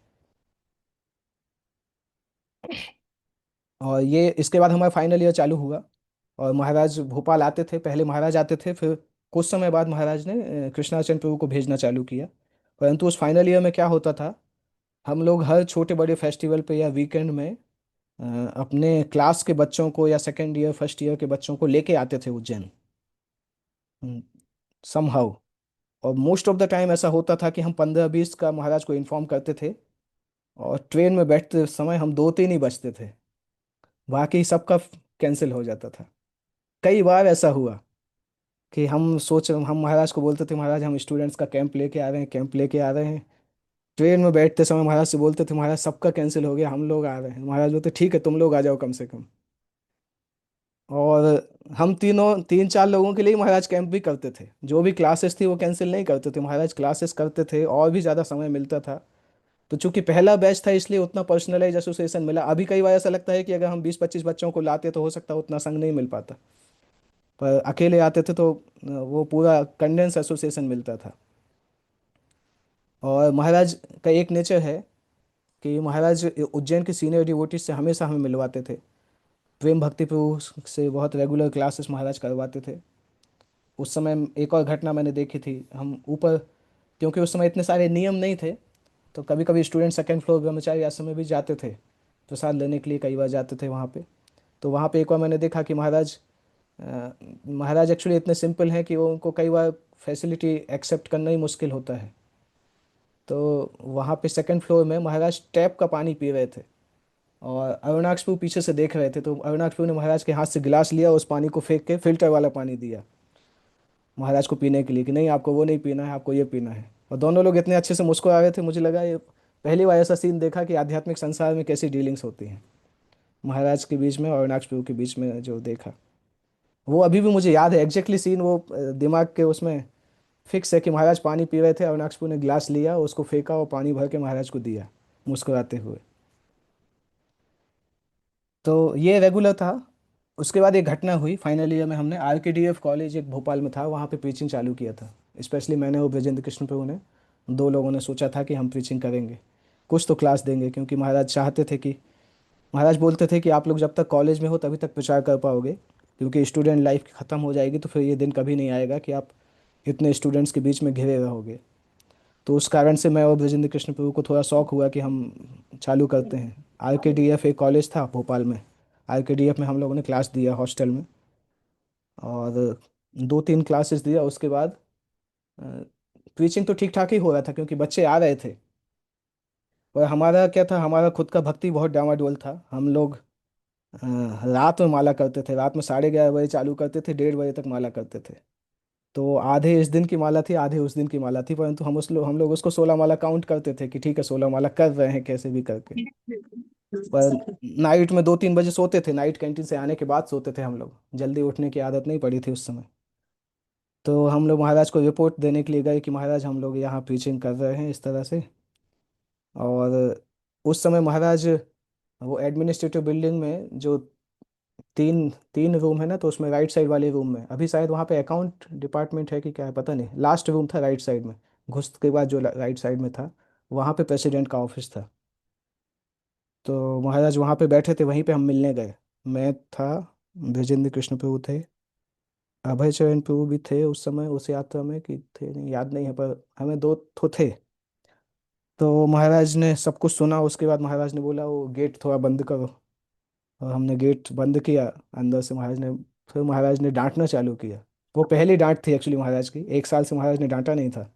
और ये इसके बाद हमारा फाइनल ईयर चालू हुआ, और महाराज भोपाल आते थे, पहले महाराज आते थे, फिर कुछ समय बाद महाराज ने कृष्णाचंद्र प्रभु को भेजना चालू किया। परंतु उस फाइनल ईयर में क्या होता था, हम लोग हर छोटे बड़े फेस्टिवल पे या वीकेंड में अपने क्लास के बच्चों को या सेकेंड ईयर फर्स्ट ईयर के बच्चों को लेके आते थे उज्जैन, समहाउ। और मोस्ट ऑफ द टाइम ऐसा होता था कि हम 15-20 का महाराज को इन्फॉर्म करते थे, और ट्रेन में बैठते समय हम 2-3 ही बचते थे, बाकी सबका कैंसिल हो जाता था। कई बार ऐसा हुआ कि हम महाराज को बोलते थे महाराज हम स्टूडेंट्स का कैंप लेके आ रहे हैं, कैंप लेके आ रहे हैं। ट्रेन में बैठते समय महाराज से बोलते थे महाराज सबका कैंसिल हो गया, हम लोग आ रहे हैं। महाराज बोलते ठीक है तुम लोग आ जाओ कम से कम। और हम तीनों 3-4 लोगों के लिए महाराज कैंप भी करते थे, जो भी क्लासेस थी वो कैंसिल नहीं करते थे, महाराज क्लासेस करते थे और भी ज़्यादा समय मिलता था। तो चूंकि पहला बैच था इसलिए उतना पर्सनलाइज एसोसिएशन मिला। अभी कई बार ऐसा लगता है कि अगर हम 20-25 बच्चों को लाते तो हो सकता है उतना संग नहीं मिल पाता, पर अकेले आते थे तो वो पूरा कंडेंस एसोसिएशन मिलता था। और महाराज का एक नेचर है कि महाराज उज्जैन के सीनियर डिवोटीज से हमेशा हमें मिलवाते थे। प्रेम भक्ति प्रभु से बहुत रेगुलर क्लासेस महाराज करवाते थे। उस समय एक और घटना मैंने देखी थी, हम ऊपर, क्योंकि उस समय इतने सारे नियम नहीं थे, तो कभी कभी स्टूडेंट सेकंड फ्लोर ब्रह्मचारी आश्रम में भी जाते थे, प्रसाद लेने के लिए कई बार जाते थे वहाँ पे। तो वहाँ पे एक बार मैंने देखा कि महाराज एक्चुअली इतने सिंपल हैं कि वो उनको कई बार फैसिलिटी एक्सेप्ट करना ही मुश्किल होता है। तो वहाँ पे सेकंड फ्लोर में महाराज टैप का पानी पी रहे थे, और अरुणाक्ष प्रभु पीछे से देख रहे थे। तो अरुणाक्ष प्रभु ने महाराज के हाथ से गिलास लिया, उस पानी को फेंक के फिल्टर वाला पानी दिया महाराज को पीने के लिए, कि नहीं आपको वो नहीं पीना है, आपको ये पीना है। और दोनों लोग इतने अच्छे से मुस्कुरा रहे थे, मुझे लगा ये पहली बार ऐसा सीन देखा कि आध्यात्मिक संसार में कैसी डीलिंग्स होती हैं महाराज के बीच में और अरुणाक्ष प्रभु के बीच में जो देखा। वो अभी भी मुझे याद है एग्जैक्टली सीन, वो दिमाग के उसमें फिक्स है कि महाराज पानी पी रहे थे, अरुणाक्ष प्रभु ने गिलास लिया, उसको फेंका और पानी भर के महाराज को दिया मुस्कुराते हुए। तो ये रेगुलर था। उसके बाद एक घटना हुई फाइनल ईयर में, हमने RKDF कॉलेज एक भोपाल में था, वहाँ पे प्रीचिंग चालू किया था। स्पेशली मैंने और ब्रजेंद्र कृष्ण प्रभु ने, दो लोगों ने सोचा था कि हम प्रीचिंग करेंगे, कुछ तो क्लास देंगे, क्योंकि महाराज चाहते थे कि, महाराज बोलते थे कि आप लोग जब तक कॉलेज में हो तभी तक प्रचार कर पाओगे, क्योंकि स्टूडेंट लाइफ ख़त्म हो जाएगी तो फिर ये दिन कभी नहीं आएगा कि आप इतने स्टूडेंट्स के बीच में घिरे रहोगे। तो उस कारण से मैं और ब्रजेंद्र कृष्ण प्रभु को थोड़ा शौक हुआ कि हम चालू करते हैं। RKDF एक कॉलेज था भोपाल में, RKDF में हम लोगों ने क्लास दिया हॉस्टल में। और दो तीन क्लासेस दिया, उसके बाद प्रीचिंग तो ठीक ठाक ही हो रहा था क्योंकि बच्चे आ रहे थे। और हमारा क्या था, हमारा खुद का भक्ति बहुत डामाडोल था। हम लोग अ, रात में माला करते थे, रात में 11:30 बजे चालू करते थे, 1:30 बजे तक माला करते थे। तो आधे इस दिन की माला थी, आधे उस दिन की माला थी, परंतु हम लोग उसको 16 माला काउंट करते थे कि ठीक है 16 माला कर रहे हैं कैसे भी करके। पर नाइट में 2-3 बजे सोते थे, नाइट कैंटीन से आने के बाद सोते थे हम लोग, जल्दी उठने की आदत नहीं पड़ी थी उस समय। तो हम लोग महाराज को रिपोर्ट देने के लिए गए कि महाराज हम लोग यहाँ प्रीचिंग कर रहे हैं इस तरह से। और उस समय महाराज, वो एडमिनिस्ट्रेटिव बिल्डिंग में जो तीन तीन रूम है ना, तो उसमें राइट साइड वाले रूम में अभी शायद वहाँ पे अकाउंट डिपार्टमेंट है कि क्या है पता नहीं, लास्ट रूम था राइट साइड में, घुस के बाद जो राइट साइड में था, वहाँ पे प्रेसिडेंट का ऑफिस था। तो महाराज वहाँ पे बैठे थे, वहीं पे हम मिलने गए। मैं था, ब्रजेंद्र कृष्ण प्रभु थे, अभय चरण प्रभु भी थे उस समय उस यात्रा में, कि थे नहीं याद नहीं है, पर हमें दो तो थे। तो महाराज ने सब कुछ सुना, उसके बाद महाराज ने बोला वो गेट थोड़ा बंद करो। और हमने गेट बंद किया अंदर से। महाराज ने, फिर महाराज ने डांटना चालू किया। वो पहली डांट थी एक्चुअली महाराज की, 1 साल से महाराज ने डांटा नहीं था।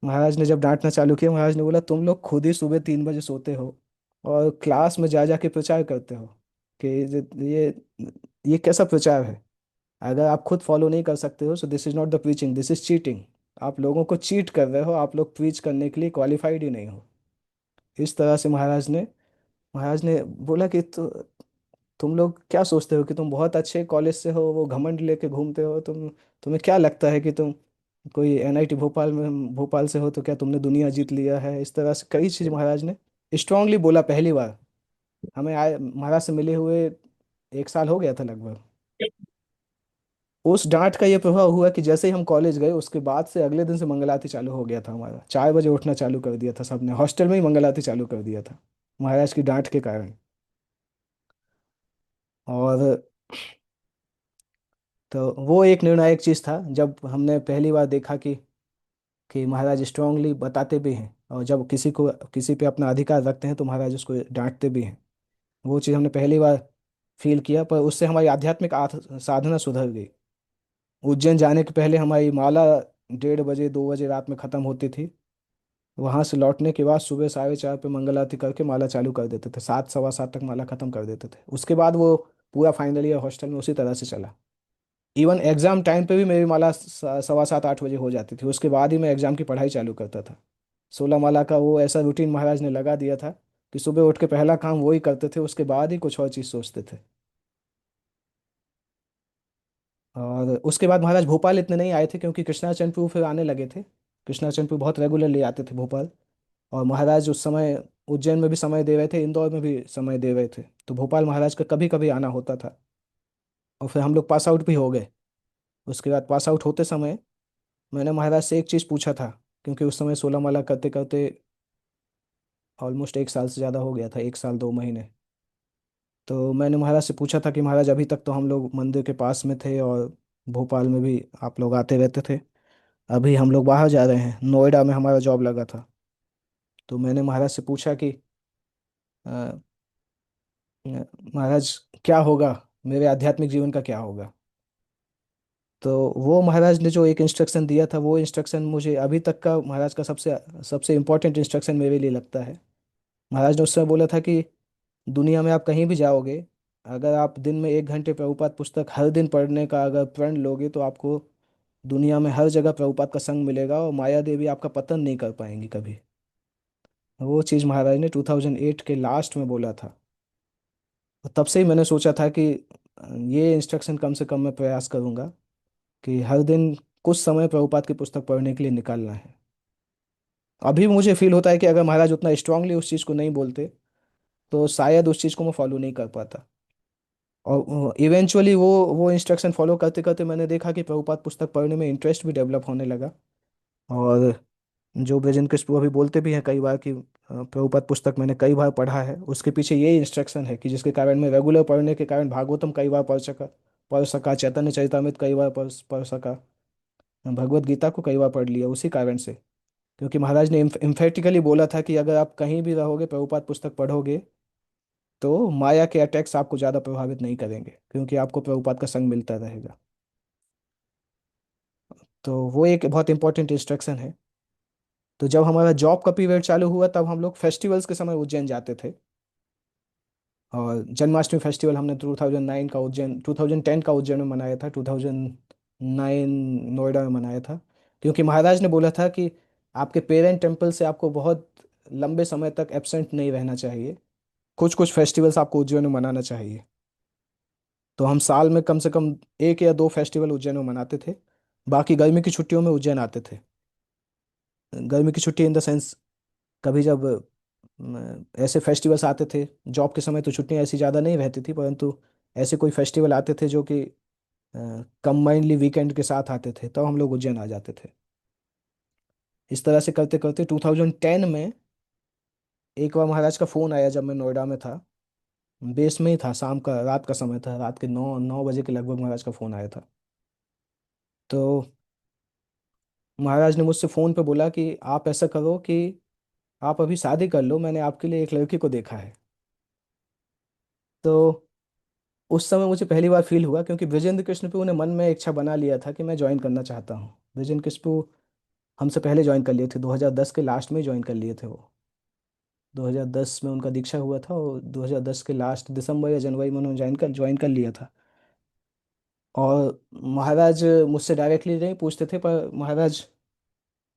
महाराज ने जब डांटना चालू किया, महाराज ने बोला तुम लोग खुद ही सुबह 3 बजे सोते हो और क्लास में जा जा के प्रचार करते हो कि ये कैसा प्रचार है। अगर आप खुद फॉलो नहीं कर सकते हो, so this is not the preaching, this is cheating. आप लोगों को चीट कर रहे हो, आप लोग प्रीच करने के लिए क्वालिफाइड ही नहीं हो। इस तरह से महाराज ने बोला कि तुम लोग क्या सोचते हो कि तुम बहुत अच्छे कॉलेज से हो, वो घमंड लेके घूमते हो, तुम्हें क्या लगता है कि तुम कोई एनआईटी भोपाल में, भोपाल से हो तो क्या तुमने दुनिया जीत लिया है। इस तरह से कई चीज महाराज ने स्ट्रांगली बोला पहली बार। हमें आए महाराज से मिले हुए 1 साल हो गया था लगभग। उस डांट का ये प्रभाव हुआ कि जैसे ही हम कॉलेज गए, उसके बाद से अगले दिन से मंगल आरती चालू हो गया था हमारा, 4 बजे उठना चालू कर दिया था सबने, हॉस्टल में ही मंगल आरती चालू कर दिया था महाराज की डांट के कारण। और तो वो एक निर्णायक चीज था जब हमने पहली बार देखा कि महाराज स्ट्रांगली बताते भी हैं, और जब किसी पे अपना अधिकार रखते हैं तो महाराज उसको डांटते भी हैं। वो चीज़ हमने पहली बार फील किया, पर उससे हमारी आध्यात्मिक साधना सुधर गई। उज्जैन जाने के पहले हमारी माला 1:30 बजे 2 बजे रात में ख़त्म होती थी। वहां से लौटने के बाद सुबह 4:30 पे मंगल आरती करके माला चालू कर देते थे, 7 सवा 7 तक माला खत्म कर देते थे। उसके बाद वो पूरा फाइनल ईयर हॉस्टल में उसी तरह से चला। इवन एग्जाम टाइम पे भी मेरी माला सवा 7 8 बजे हो जाती थी, उसके बाद ही मैं एग्जाम की पढ़ाई चालू करता था। 16 माला का वो ऐसा रूटीन महाराज ने लगा दिया था कि सुबह उठ के पहला काम वही करते थे, उसके बाद ही कुछ और चीज़ सोचते थे। और उसके बाद महाराज भोपाल इतने नहीं आए थे क्योंकि कृष्णाचंद्र प्रभु फिर आने लगे थे। कृष्णाचंद्र प्रभु बहुत रेगुलरली आते थे भोपाल। और महाराज उस समय उज्जैन में भी समय दे रहे थे, इंदौर में भी समय दे रहे थे, तो भोपाल महाराज का कभी कभी आना होता था। और फिर हम लोग पास आउट भी हो गए। उसके बाद पास आउट होते समय मैंने महाराज से एक चीज़ पूछा था, क्योंकि उस समय 16 माला करते करते ऑलमोस्ट 1 साल से ज़्यादा हो गया था, 1 साल 2 महीने। तो मैंने महाराज से पूछा था कि महाराज अभी तक तो हम लोग मंदिर के पास में थे और भोपाल में भी आप लोग आते रहते थे, अभी हम लोग बाहर जा रहे हैं, नोएडा में हमारा जॉब लगा था। तो मैंने महाराज से पूछा कि अ, महाराज क्या होगा, मेरे आध्यात्मिक जीवन का क्या होगा। तो वो महाराज ने जो एक इंस्ट्रक्शन दिया था, वो इंस्ट्रक्शन मुझे अभी तक का महाराज का सबसे सबसे इम्पोर्टेंट इंस्ट्रक्शन मेरे लिए लगता है। महाराज ने उस समय बोला था कि दुनिया में आप कहीं भी जाओगे, अगर आप दिन में 1 घंटे प्रभुपाद पुस्तक हर दिन पढ़ने का अगर प्रण लोगे, तो आपको दुनिया में हर जगह प्रभुपाद का संग मिलेगा और माया देवी आपका पतन नहीं कर पाएंगी कभी। वो चीज़ महाराज ने 2008 के लास्ट में बोला था। और तब से ही मैंने सोचा था कि ये इंस्ट्रक्शन कम से कम मैं प्रयास करूंगा कि हर दिन कुछ समय प्रभुपाद की पुस्तक पढ़ने के लिए निकालना है। अभी मुझे फील होता है कि अगर महाराज उतना स्ट्रांगली उस चीज़ को नहीं बोलते, तो शायद उस चीज़ को मैं फॉलो नहीं कर पाता। और इवेंचुअली वो इंस्ट्रक्शन फॉलो करते करते मैंने देखा कि प्रभुपाद पुस्तक पढ़ने में इंटरेस्ट भी डेवलप होने लगा। और जो ब्रजेंद्र कृष्ण अभी बोलते भी हैं कई बार कि प्रभुपाद पुस्तक मैंने कई बार पढ़ा है, उसके पीछे यही इंस्ट्रक्शन है कि जिसके कारण मैं रेगुलर पढ़ने के कारण भागवतम कई बार पढ़ सका, चैतन्य चरितामृत कई बार पढ़ सका, भगवत गीता को कई बार पढ़ लिया उसी कारण से। क्योंकि महाराज ने इम्फेटिकली बोला था कि अगर आप कहीं भी रहोगे, प्रभुपाद पुस्तक पढ़ोगे, तो माया के अटैक्स आपको ज़्यादा प्रभावित नहीं करेंगे, क्योंकि आपको प्रभुपाद का संग मिलता रहेगा। तो वो एक बहुत इंपॉर्टेंट इंस्ट्रक्शन है। तो जब हमारा जॉब का पीरियड चालू हुआ तब हम लोग फेस्टिवल्स के समय उज्जैन जाते थे। और जन्माष्टमी फेस्टिवल हमने 2009 का उज्जैन 2010 का उज्जैन में मनाया था, 2009 नोएडा में मनाया था। क्योंकि महाराज ने बोला था कि आपके पेरेंट टेम्पल से आपको बहुत लंबे समय तक एब्सेंट नहीं रहना चाहिए, कुछ कुछ फेस्टिवल्स आपको उज्जैन में मनाना चाहिए। तो हम साल में कम से कम एक या दो फेस्टिवल उज्जैन में मनाते थे। बाकी गर्मी की छुट्टियों में उज्जैन आते थे। गर्मी की छुट्टी इन द सेंस, कभी जब ऐसे फेस्टिवल्स आते थे। जॉब के समय तो छुट्टियां ऐसी ज़्यादा नहीं रहती थी, परंतु ऐसे कोई फेस्टिवल आते थे जो कि कंबाइनली वीकेंड के साथ आते थे, तब हम लोग उज्जैन आ जाते थे। इस तरह से करते करते 2010 में एक बार महाराज का फ़ोन आया जब मैं नोएडा में था। बेस में ही था, शाम का रात का समय था, रात के 9 9 बजे के लगभग महाराज का फ़ोन आया था। तो महाराज ने मुझसे फ़ोन पे बोला कि आप ऐसा करो कि आप अभी शादी कर लो, मैंने आपके लिए एक लड़की को देखा है। तो उस समय मुझे पहली बार फील हुआ, क्योंकि ब्रजेंद्र कृष्णपुर ने मन में इच्छा बना लिया था कि मैं ज्वाइन करना चाहता हूँ। ब्रजेंद्र कृष्णपुर हमसे पहले ज्वाइन कर लिए थे, 2010 के लास्ट में ज्वाइन कर लिए थे वो। 2010 में उनका दीक्षा हुआ था और 2010 के लास्ट दिसंबर या जनवरी में उन्होंने ज्वाइन कर लिया था। और महाराज मुझसे डायरेक्टली नहीं पूछते थे, पर महाराज,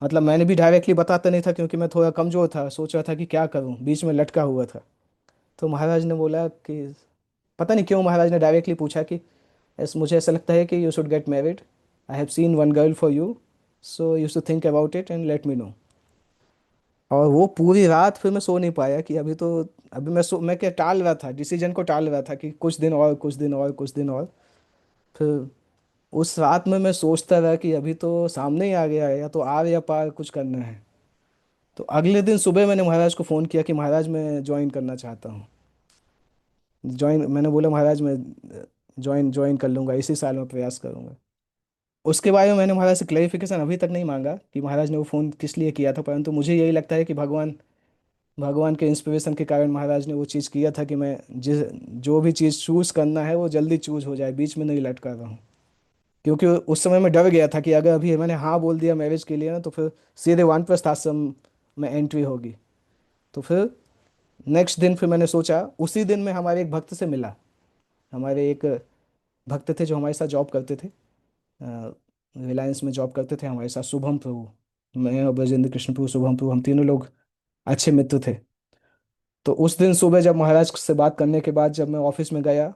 मतलब मैंने भी डायरेक्टली बताता नहीं था, क्योंकि मैं थोड़ा कमज़ोर था, सोच रहा था कि क्या करूं, बीच में लटका हुआ था। तो महाराज ने बोला कि, पता नहीं क्यों महाराज ने डायरेक्टली पूछा कि मुझे ऐसा लगता है कि you should get married, I have seen one girl for you, so you should think about it and let me know. और वो पूरी रात फिर मैं सो नहीं पाया कि अभी मैं क्या टाल रहा था, डिसीजन को टाल रहा था कि कुछ दिन और, कुछ दिन और, कुछ दिन और। फिर उस रात में मैं सोचता रहा कि अभी तो सामने ही आ गया है, या तो आर या पार कुछ करना है। तो अगले दिन सुबह मैंने महाराज को फ़ोन किया कि महाराज मैं ज्वाइन करना चाहता हूँ। ज्वाइन मैंने बोला महाराज मैं ज्वाइन ज्वाइन कर लूँगा, इसी साल में प्रयास करूँगा। उसके बारे में मैंने महाराज से क्लेरिफिकेशन अभी तक नहीं मांगा कि महाराज ने वो फ़ोन किस लिए किया था, परंतु मुझे यही लगता है कि भगवान भगवान के इंस्पिरेशन के कारण महाराज ने वो चीज़ किया था कि मैं जिस जो भी चीज़ चूज़ करना है वो जल्दी चूज़ हो जाए, बीच में नहीं लटका रहा हूँ। क्योंकि उस समय मैं डर गया था कि अगर अभी मैंने हाँ बोल दिया मैरिज के लिए ना, तो फिर सीधे वानप्रस्थ आश्रम में एंट्री होगी। तो फिर नेक्स्ट दिन फिर मैंने सोचा, उसी दिन मैं हमारे एक भक्त से मिला। हमारे एक भक्त थे जो हमारे साथ जॉब करते थे, रिलायंस में जॉब करते थे हमारे साथ, शुभम प्रभु। मैं और ब्रजेंद्र कृष्ण प्रभु, शुभम प्रभु, हम तीनों लोग अच्छे मित्र थे। तो उस दिन सुबह जब महाराज से बात करने के बाद जब मैं ऑफिस में गया,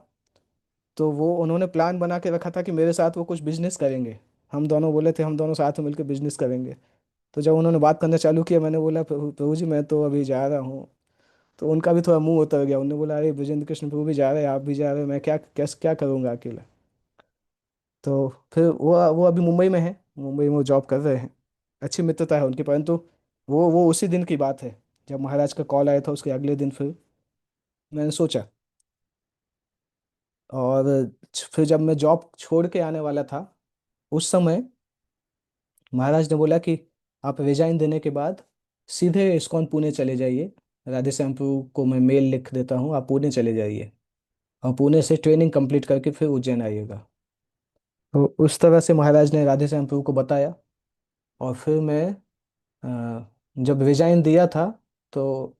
तो वो उन्होंने प्लान बना के रखा था कि मेरे साथ वो कुछ बिजनेस करेंगे। हम दोनों बोले थे हम दोनों साथ में मिलकर बिजनेस करेंगे। तो जब उन्होंने बात करना चालू किया, मैंने बोला प्रभु प्रभु जी मैं तो अभी जा रहा हूँ। तो उनका भी थोड़ा मुंह उतर गया, उन्होंने बोला अरे ब्रजेंद्र कृष्ण प्रभु भी जा रहे हैं, आप भी जा रहे हैं, मैं क्या कैसे क्या करूँगा अकेला। तो फिर वो अभी मुंबई में है, मुंबई में वो जॉब कर रहे हैं। अच्छी मित्रता है उनकी, परंतु वो उसी दिन की बात है जब महाराज का कॉल आया था, उसके अगले दिन फिर मैंने सोचा। और फिर जब मैं जॉब छोड़ के आने वाला था, उस समय महाराज ने बोला कि आप रिजाइन देने के बाद सीधे इस्कॉन पुणे चले जाइए। राधे श्याम प्रभु को मैं मेल लिख देता हूँ, आप पुणे चले जाइए और पुणे से ट्रेनिंग कंप्लीट करके फिर उज्जैन आइएगा। तो उस तरह से महाराज ने राधे श्याम प्रभु को बताया। और फिर मैं जब रिजाइन दिया था, तो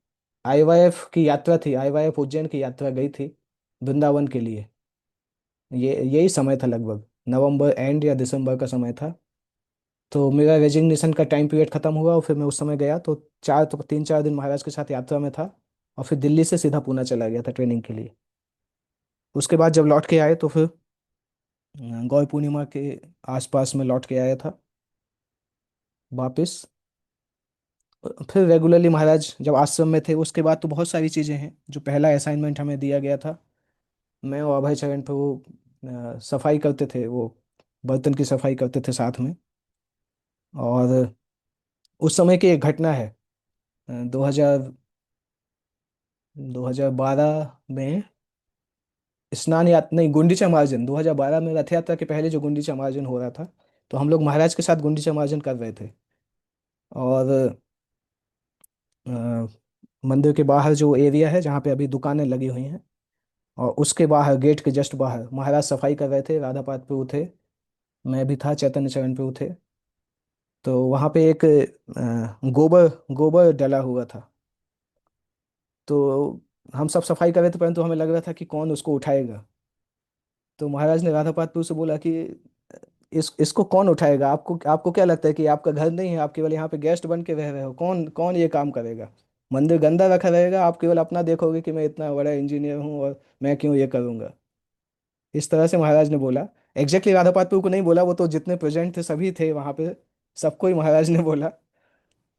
आईवाईएफ की यात्रा थी, आईवाईएफ उज्जैन की यात्रा गई थी वृंदावन के लिए। ये यही समय था, लगभग नवंबर एंड या दिसंबर का समय था। तो मेरा रेजिग्नेशन का टाइम पीरियड खत्म हुआ और फिर मैं उस समय गया, तो 3 4 दिन महाराज के साथ यात्रा में था। और फिर दिल्ली से सीधा पूना चला गया था ट्रेनिंग के लिए। उसके बाद जब लौट के आए तो फिर गौर पूर्णिमा के आसपास में लौट के आया था वापस। फिर रेगुलरली महाराज जब आश्रम में थे, उसके बाद तो बहुत सारी चीज़ें हैं। जो पहला असाइनमेंट हमें दिया गया था, मैं और अभय चरण पे वो सफाई करते थे, वो बर्तन की सफाई करते थे साथ में। और उस समय की एक घटना है, 2012 में स्नान यात्रा नहीं, गुंडीचा मार्जन 2012 में रथ यात्रा के पहले जो गुंडीचा मार्जन हो रहा था, तो हम लोग महाराज के साथ गुंडीचा मार्जन कर रहे थे। और अ, मंदिर के बाहर जो एरिया है जहाँ पे अभी दुकानें लगी हुई हैं, और उसके बाहर गेट के जस्ट बाहर महाराज सफाई कर रहे थे, राधा पाद प्रभु थे, मैं भी था, चैतन्य चरण प्रभु थे। तो वहाँ पे एक गोबर गोबर डला हुआ था। तो हम सब सफाई कर रहे थे, परंतु हमें लग रहा था कि कौन उसको उठाएगा। तो महाराज ने राधा पातपुर से बोला कि इसको कौन उठाएगा? आपको आपको क्या लगता है कि आपका घर नहीं है, आप केवल यहाँ पे गेस्ट बन के रह रहे हो? कौन कौन ये काम करेगा? मंदिर गंदा रखा रहेगा, आप केवल अपना देखोगे कि मैं इतना बड़ा इंजीनियर हूँ और मैं क्यों ये करूँगा। इस तरह से महाराज ने बोला। एग्जैक्टली राधा पातपुर को नहीं बोला, वो तो जितने प्रेजेंट थे सभी थे वहाँ पे, सबको ही महाराज ने बोला।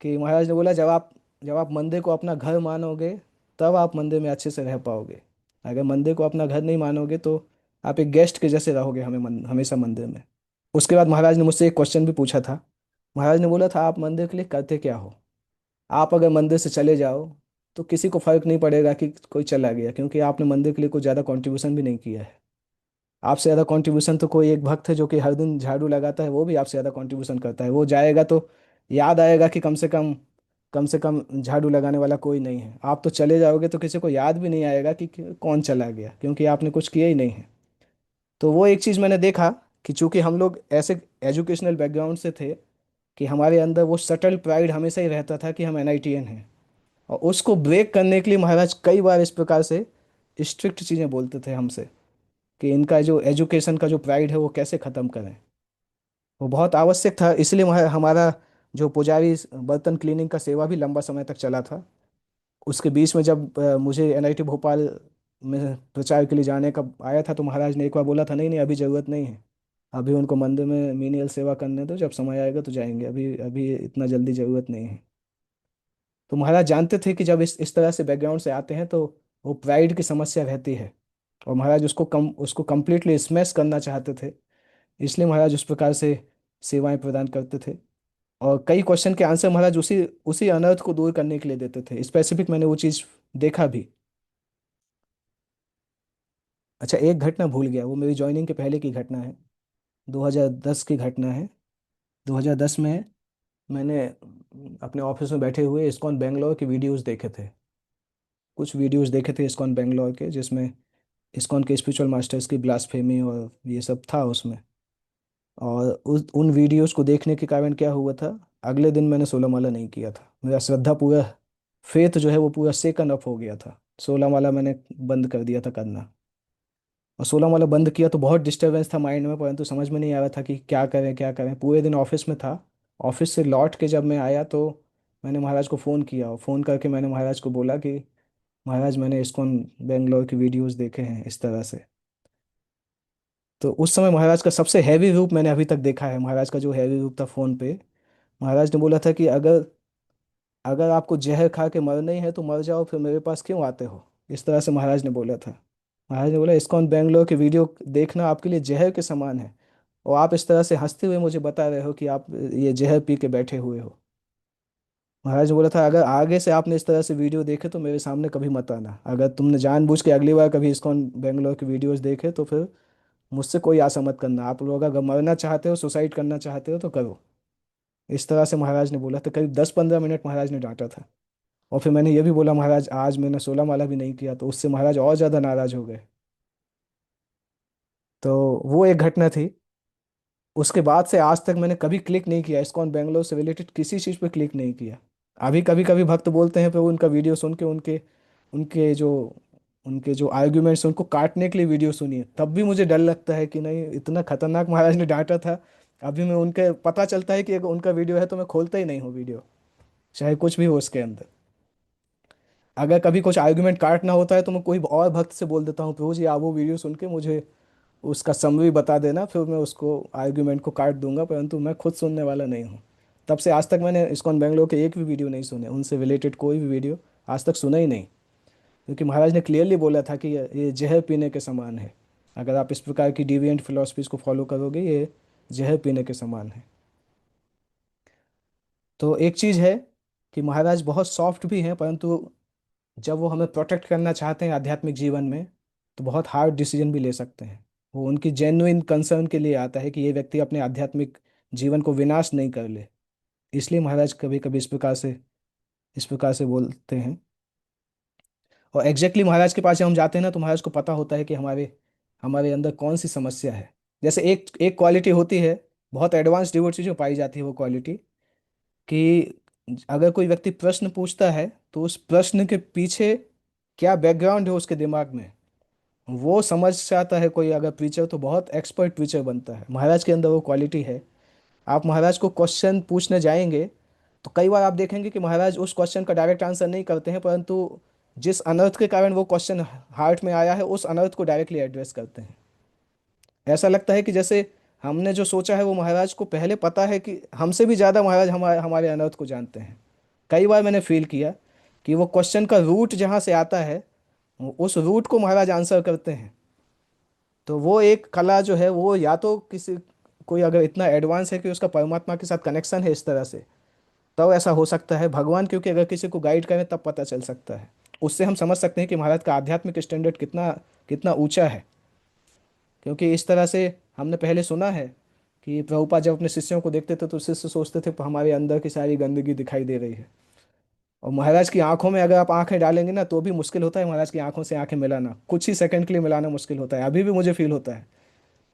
कि महाराज ने बोला, जब आप मंदिर को अपना घर मानोगे तब आप मंदिर में अच्छे से रह पाओगे। अगर मंदिर को अपना घर नहीं मानोगे तो आप एक गेस्ट के जैसे रहोगे हमेशा मंदिर में। उसके बाद महाराज ने मुझसे एक क्वेश्चन भी पूछा था। महाराज ने बोला था, आप मंदिर के लिए करते क्या हो? आप अगर मंदिर से चले जाओ तो किसी को फर्क नहीं पड़ेगा कि कोई चला गया, क्योंकि आपने मंदिर के लिए कोई ज़्यादा कंट्रीब्यूशन भी नहीं किया है। आपसे ज़्यादा कंट्रीब्यूशन तो कोई एक भक्त है जो कि हर दिन झाड़ू लगाता है, वो भी आपसे ज़्यादा कंट्रीब्यूशन करता है। वो जाएगा तो याद आएगा कि कम से कम झाड़ू लगाने वाला कोई नहीं है। आप तो चले जाओगे तो किसी को याद भी नहीं आएगा कि कौन चला गया, क्योंकि आपने कुछ किया ही नहीं है। तो वो एक चीज़ मैंने देखा कि चूंकि हम लोग ऐसे एजुकेशनल बैकग्राउंड से थे कि हमारे अंदर वो सटल प्राइड हमेशा ही रहता था कि हम एनआईटीएन हैं। और उसको ब्रेक करने के लिए महाराज कई बार इस प्रकार से स्ट्रिक्ट चीज़ें बोलते थे हमसे कि इनका जो एजुकेशन का जो प्राइड है वो कैसे ख़त्म करें। वो बहुत आवश्यक था, इसलिए हमारा जो पुजारी बर्तन क्लीनिंग का सेवा भी लंबा समय तक चला था। उसके बीच में जब मुझे एनआईटी भोपाल में प्रचार के लिए जाने का आया था, तो महाराज ने एक बार बोला था, नहीं नहीं अभी ज़रूरत नहीं है, अभी उनको मंदिर में मीनियल सेवा करने दो, जब समय आएगा तो जाएंगे, अभी अभी इतना जल्दी ज़रूरत नहीं है। तो महाराज जानते थे कि जब इस तरह से बैकग्राउंड से आते हैं तो वो प्राइड की समस्या रहती है। और महाराज उसको कम्प्लीटली स्मैश करना चाहते थे। इसलिए महाराज उस प्रकार से सेवाएं प्रदान करते थे। और कई क्वेश्चन के आंसर महाराज उसी उसी अनर्थ को दूर करने के लिए देते थे। स्पेसिफिक मैंने वो चीज़ देखा भी। अच्छा, एक घटना भूल गया, वो मेरी ज्वाइनिंग के पहले की घटना है। 2010 की घटना है। 2010 में मैंने अपने ऑफिस में बैठे हुए इस्कॉन बेंगलोर के वीडियोस देखे थे। कुछ वीडियोस देखे थे इस्कॉन बेंगलोर के, जिसमें इस्कॉन के स्पिरिचुअल मास्टर्स की ब्लास्फेमी और ये सब था उसमें। और उन वीडियोस को देखने के कारण क्या हुआ था, अगले दिन मैंने सोलह माला नहीं किया था। मेरा श्रद्धा पूरा, फेथ जो है वो पूरा सेकंड अप हो गया था। सोलह माला मैंने बंद कर दिया था करना। और सोलह माला बंद किया तो बहुत डिस्टरबेंस था माइंड में, परंतु समझ में नहीं आ रहा था कि क्या करें क्या करें। पूरे दिन ऑफिस में था। ऑफिस से लौट के जब मैं आया तो मैंने महाराज को फ़ोन किया, और फ़ोन करके मैंने महाराज को बोला कि महाराज मैंने इस्कॉन बेंगलोर की वीडियोस देखे हैं इस तरह से। तो उस समय महाराज का सबसे हैवी रूप मैंने अभी तक देखा है। महाराज का जो हैवी रूप था फ़ोन पे, महाराज ने बोला था कि अगर अगर आपको जहर खा के मरना ही है तो मर जाओ, फिर मेरे पास क्यों आते हो? इस तरह से महाराज ने बोला था। महाराज ने बोला, इस्कॉन बेंगलोर की वीडियो देखना आपके लिए जहर के समान है, और आप इस तरह से हंसते हुए मुझे बता रहे हो कि आप ये जहर पी के बैठे हुए हो। महाराज ने बोला था, अगर आगे से आपने इस तरह से वीडियो देखे तो मेरे सामने कभी मत आना। अगर तुमने जानबूझ के अगली बार कभी इस्कॉन बेंगलोर की वीडियोस देखे तो फिर मुझसे कोई आशा मत करना। आप लोग अगर मरना चाहते हो, सुसाइड करना चाहते हो तो करो। इस तरह से महाराज ने बोला था। करीब 10-15 मिनट महाराज ने डांटा था। और फिर मैंने ये भी बोला, महाराज आज मैंने सोलह माला भी नहीं किया, तो उससे महाराज और ज़्यादा नाराज हो गए। तो वो एक घटना थी। उसके बाद से आज तक मैंने कभी क्लिक नहीं किया, इस्कॉन बेंगलोर से रिलेटेड किसी चीज़ पे क्लिक नहीं किया। अभी कभी कभी भक्त बोलते हैं, पर उनका वीडियो सुन के उनके उनके जो उनके जो आर्ग्यूमेंट्स उनको काटने के लिए वीडियो सुनिए, तब भी मुझे डर लगता है कि नहीं, इतना खतरनाक महाराज ने डांटा था। अभी मैं उनके पता चलता है कि अगर उनका वीडियो है तो मैं खोलता ही नहीं हूँ वीडियो, चाहे कुछ भी हो उसके अंदर। अगर कभी कुछ आर्गुमेंट काटना होता है तो मैं कोई और भक्त से बोल देता हूँ, प्रभु जी आप वो वीडियो सुन के मुझे उसका समरी बता देना, फिर मैं उसको आर्गुमेंट को काट दूंगा, परंतु मैं खुद सुनने वाला नहीं हूँ। तब से आज तक मैंने इस्कॉन बेंगलोर के एक भी वीडियो नहीं सुने, उनसे रिलेटेड कोई भी वीडियो आज तक सुना ही नहीं। क्योंकि महाराज ने क्लियरली बोला था कि ये जहर पीने के समान है। अगर आप इस प्रकार की डिविएंट फिलोसफीज को फॉलो करोगे, ये जहर पीने के समान है। तो एक चीज़ है कि महाराज बहुत सॉफ्ट भी हैं, परंतु जब वो हमें प्रोटेक्ट करना चाहते हैं आध्यात्मिक जीवन में, तो बहुत हार्ड डिसीजन भी ले सकते हैं। वो उनकी जेन्युइन कंसर्न के लिए आता है कि ये व्यक्ति अपने आध्यात्मिक जीवन को विनाश नहीं कर ले। इसलिए महाराज कभी कभी इस प्रकार से बोलते हैं। और एग्जैक्टली महाराज के पास जब हम जाते हैं ना, तो महाराज को पता होता है कि हमारे हमारे अंदर कौन सी समस्या है। जैसे एक एक क्वालिटी होती है, बहुत एडवांस डिवोटी जो पाई जाती है वो क्वालिटी, कि अगर कोई व्यक्ति प्रश्न पूछता है तो उस प्रश्न के पीछे क्या बैकग्राउंड है उसके दिमाग में, वो समझ से आता है। कोई अगर टीचर तो बहुत एक्सपर्ट टीचर बनता है। महाराज के अंदर वो क्वालिटी है। आप महाराज को क्वेश्चन पूछने जाएंगे तो कई बार आप देखेंगे कि महाराज उस क्वेश्चन का डायरेक्ट आंसर नहीं करते हैं, परंतु जिस अनर्थ के कारण वो क्वेश्चन हार्ट में आया है उस अनर्थ को डायरेक्टली एड्रेस करते हैं। ऐसा लगता है कि जैसे हमने जो सोचा है वो महाराज को पहले पता है, कि हमसे भी ज़्यादा महाराज हमारे हमारे अनर्थ को जानते हैं। कई बार मैंने फील किया कि वो क्वेश्चन का रूट जहाँ से आता है उस रूट को महाराज आंसर करते हैं। तो वो एक कला जो है वो या तो किसी, कोई अगर इतना एडवांस है कि उसका परमात्मा के साथ कनेक्शन है इस तरह से, तब ऐसा हो सकता है। भगवान क्योंकि अगर किसी को गाइड करें तब पता चल सकता है। उससे हम समझ सकते हैं कि महाराज का आध्यात्मिक स्टैंडर्ड कितना कितना ऊंचा है। क्योंकि इस तरह से हमने पहले सुना है कि प्रभुपाद जब अपने शिष्यों को देखते थे तो शिष्य सोचते थे हमारे अंदर की सारी गंदगी दिखाई दे रही है। और महाराज की आंखों में अगर आप आंखें डालेंगे ना तो भी मुश्किल होता है महाराज की आंखों से आंखें मिलाना, कुछ ही सेकंड के लिए मिलाना मुश्किल होता है। अभी भी मुझे फील होता है,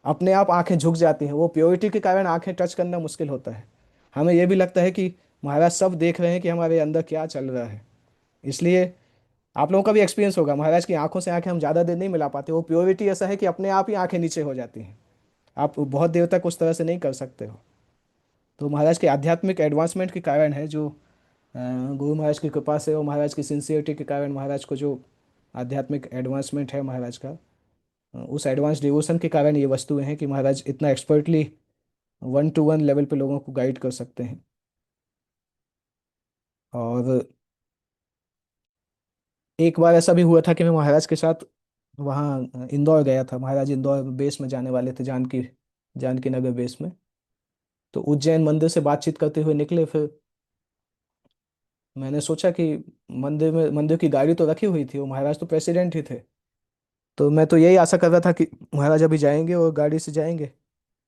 अपने आप आंखें झुक जाती हैं। वो प्योरिटी के कारण आंखें टच करना मुश्किल होता है। हमें यह भी लगता है कि महाराज सब देख रहे हैं कि हमारे अंदर क्या चल रहा है। इसलिए आप लोगों का भी एक्सपीरियंस होगा, महाराज की आंखों से आंखें हम ज़्यादा देर नहीं मिला पाते। वो प्योरिटी ऐसा है कि अपने आप ही आंखें नीचे हो जाती हैं। आप बहुत देर तक उस तरह से नहीं कर सकते हो। तो महाराज के आध्यात्मिक एडवांसमेंट के कारण है जो गुरु महाराज की कृपा से और महाराज की सिंसियरिटी के कारण महाराज को जो आध्यात्मिक एडवांसमेंट है महाराज का, उस एडवांस डिवोशन के कारण ये वस्तुएं हैं कि महाराज इतना expertly one two one level पे लोगों को गाइड कर सकते हैं। और एक बार ऐसा भी हुआ था कि मैं महाराज के साथ वहाँ इंदौर गया था। महाराज इंदौर बेस में जाने वाले थे, जानकी जानकी नगर बेस में। तो उज्जैन मंदिर से बातचीत करते हुए निकले। फिर मैंने सोचा कि मंदिर की गाड़ी तो रखी हुई थी, वो महाराज तो प्रेसिडेंट ही थे। तो मैं तो यही आशा कर रहा था कि महाराज अभी जाएंगे और गाड़ी से जाएंगे।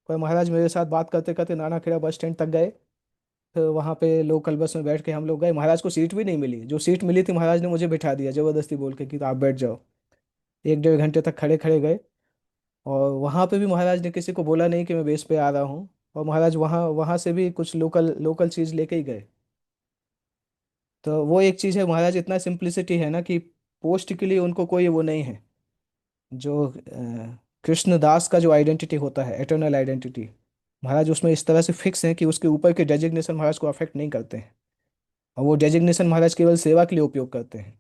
पर महाराज मेरे साथ बात करते करते नाना खेड़ा बस स्टैंड तक गए। फिर वहाँ पे लोकल बस में बैठ के हम लोग गए। महाराज को सीट भी नहीं मिली, जो सीट मिली थी महाराज ने मुझे बिठा दिया जबरदस्ती बोल के कि आप बैठ जाओ। एक डेढ़ घंटे तक खड़े खड़े गए। और वहाँ पे भी महाराज ने किसी को बोला नहीं कि मैं बेस पे आ रहा हूँ। और महाराज वहाँ वहाँ से भी कुछ लोकल लोकल चीज़ लेके ही गए। तो वो एक चीज़ है, महाराज इतना सिंप्लिसिटी है ना कि पोस्ट के लिए उनको कोई वो नहीं है। जो कृष्ण दास का जो आइडेंटिटी होता है, एटर्नल आइडेंटिटी, महाराज उसमें इस तरह से फिक्स है कि उसके ऊपर के डेजिग्नेशन महाराज को अफेक्ट नहीं करते हैं। और वो डेजिग्नेशन महाराज केवल सेवा के लिए उपयोग करते हैं।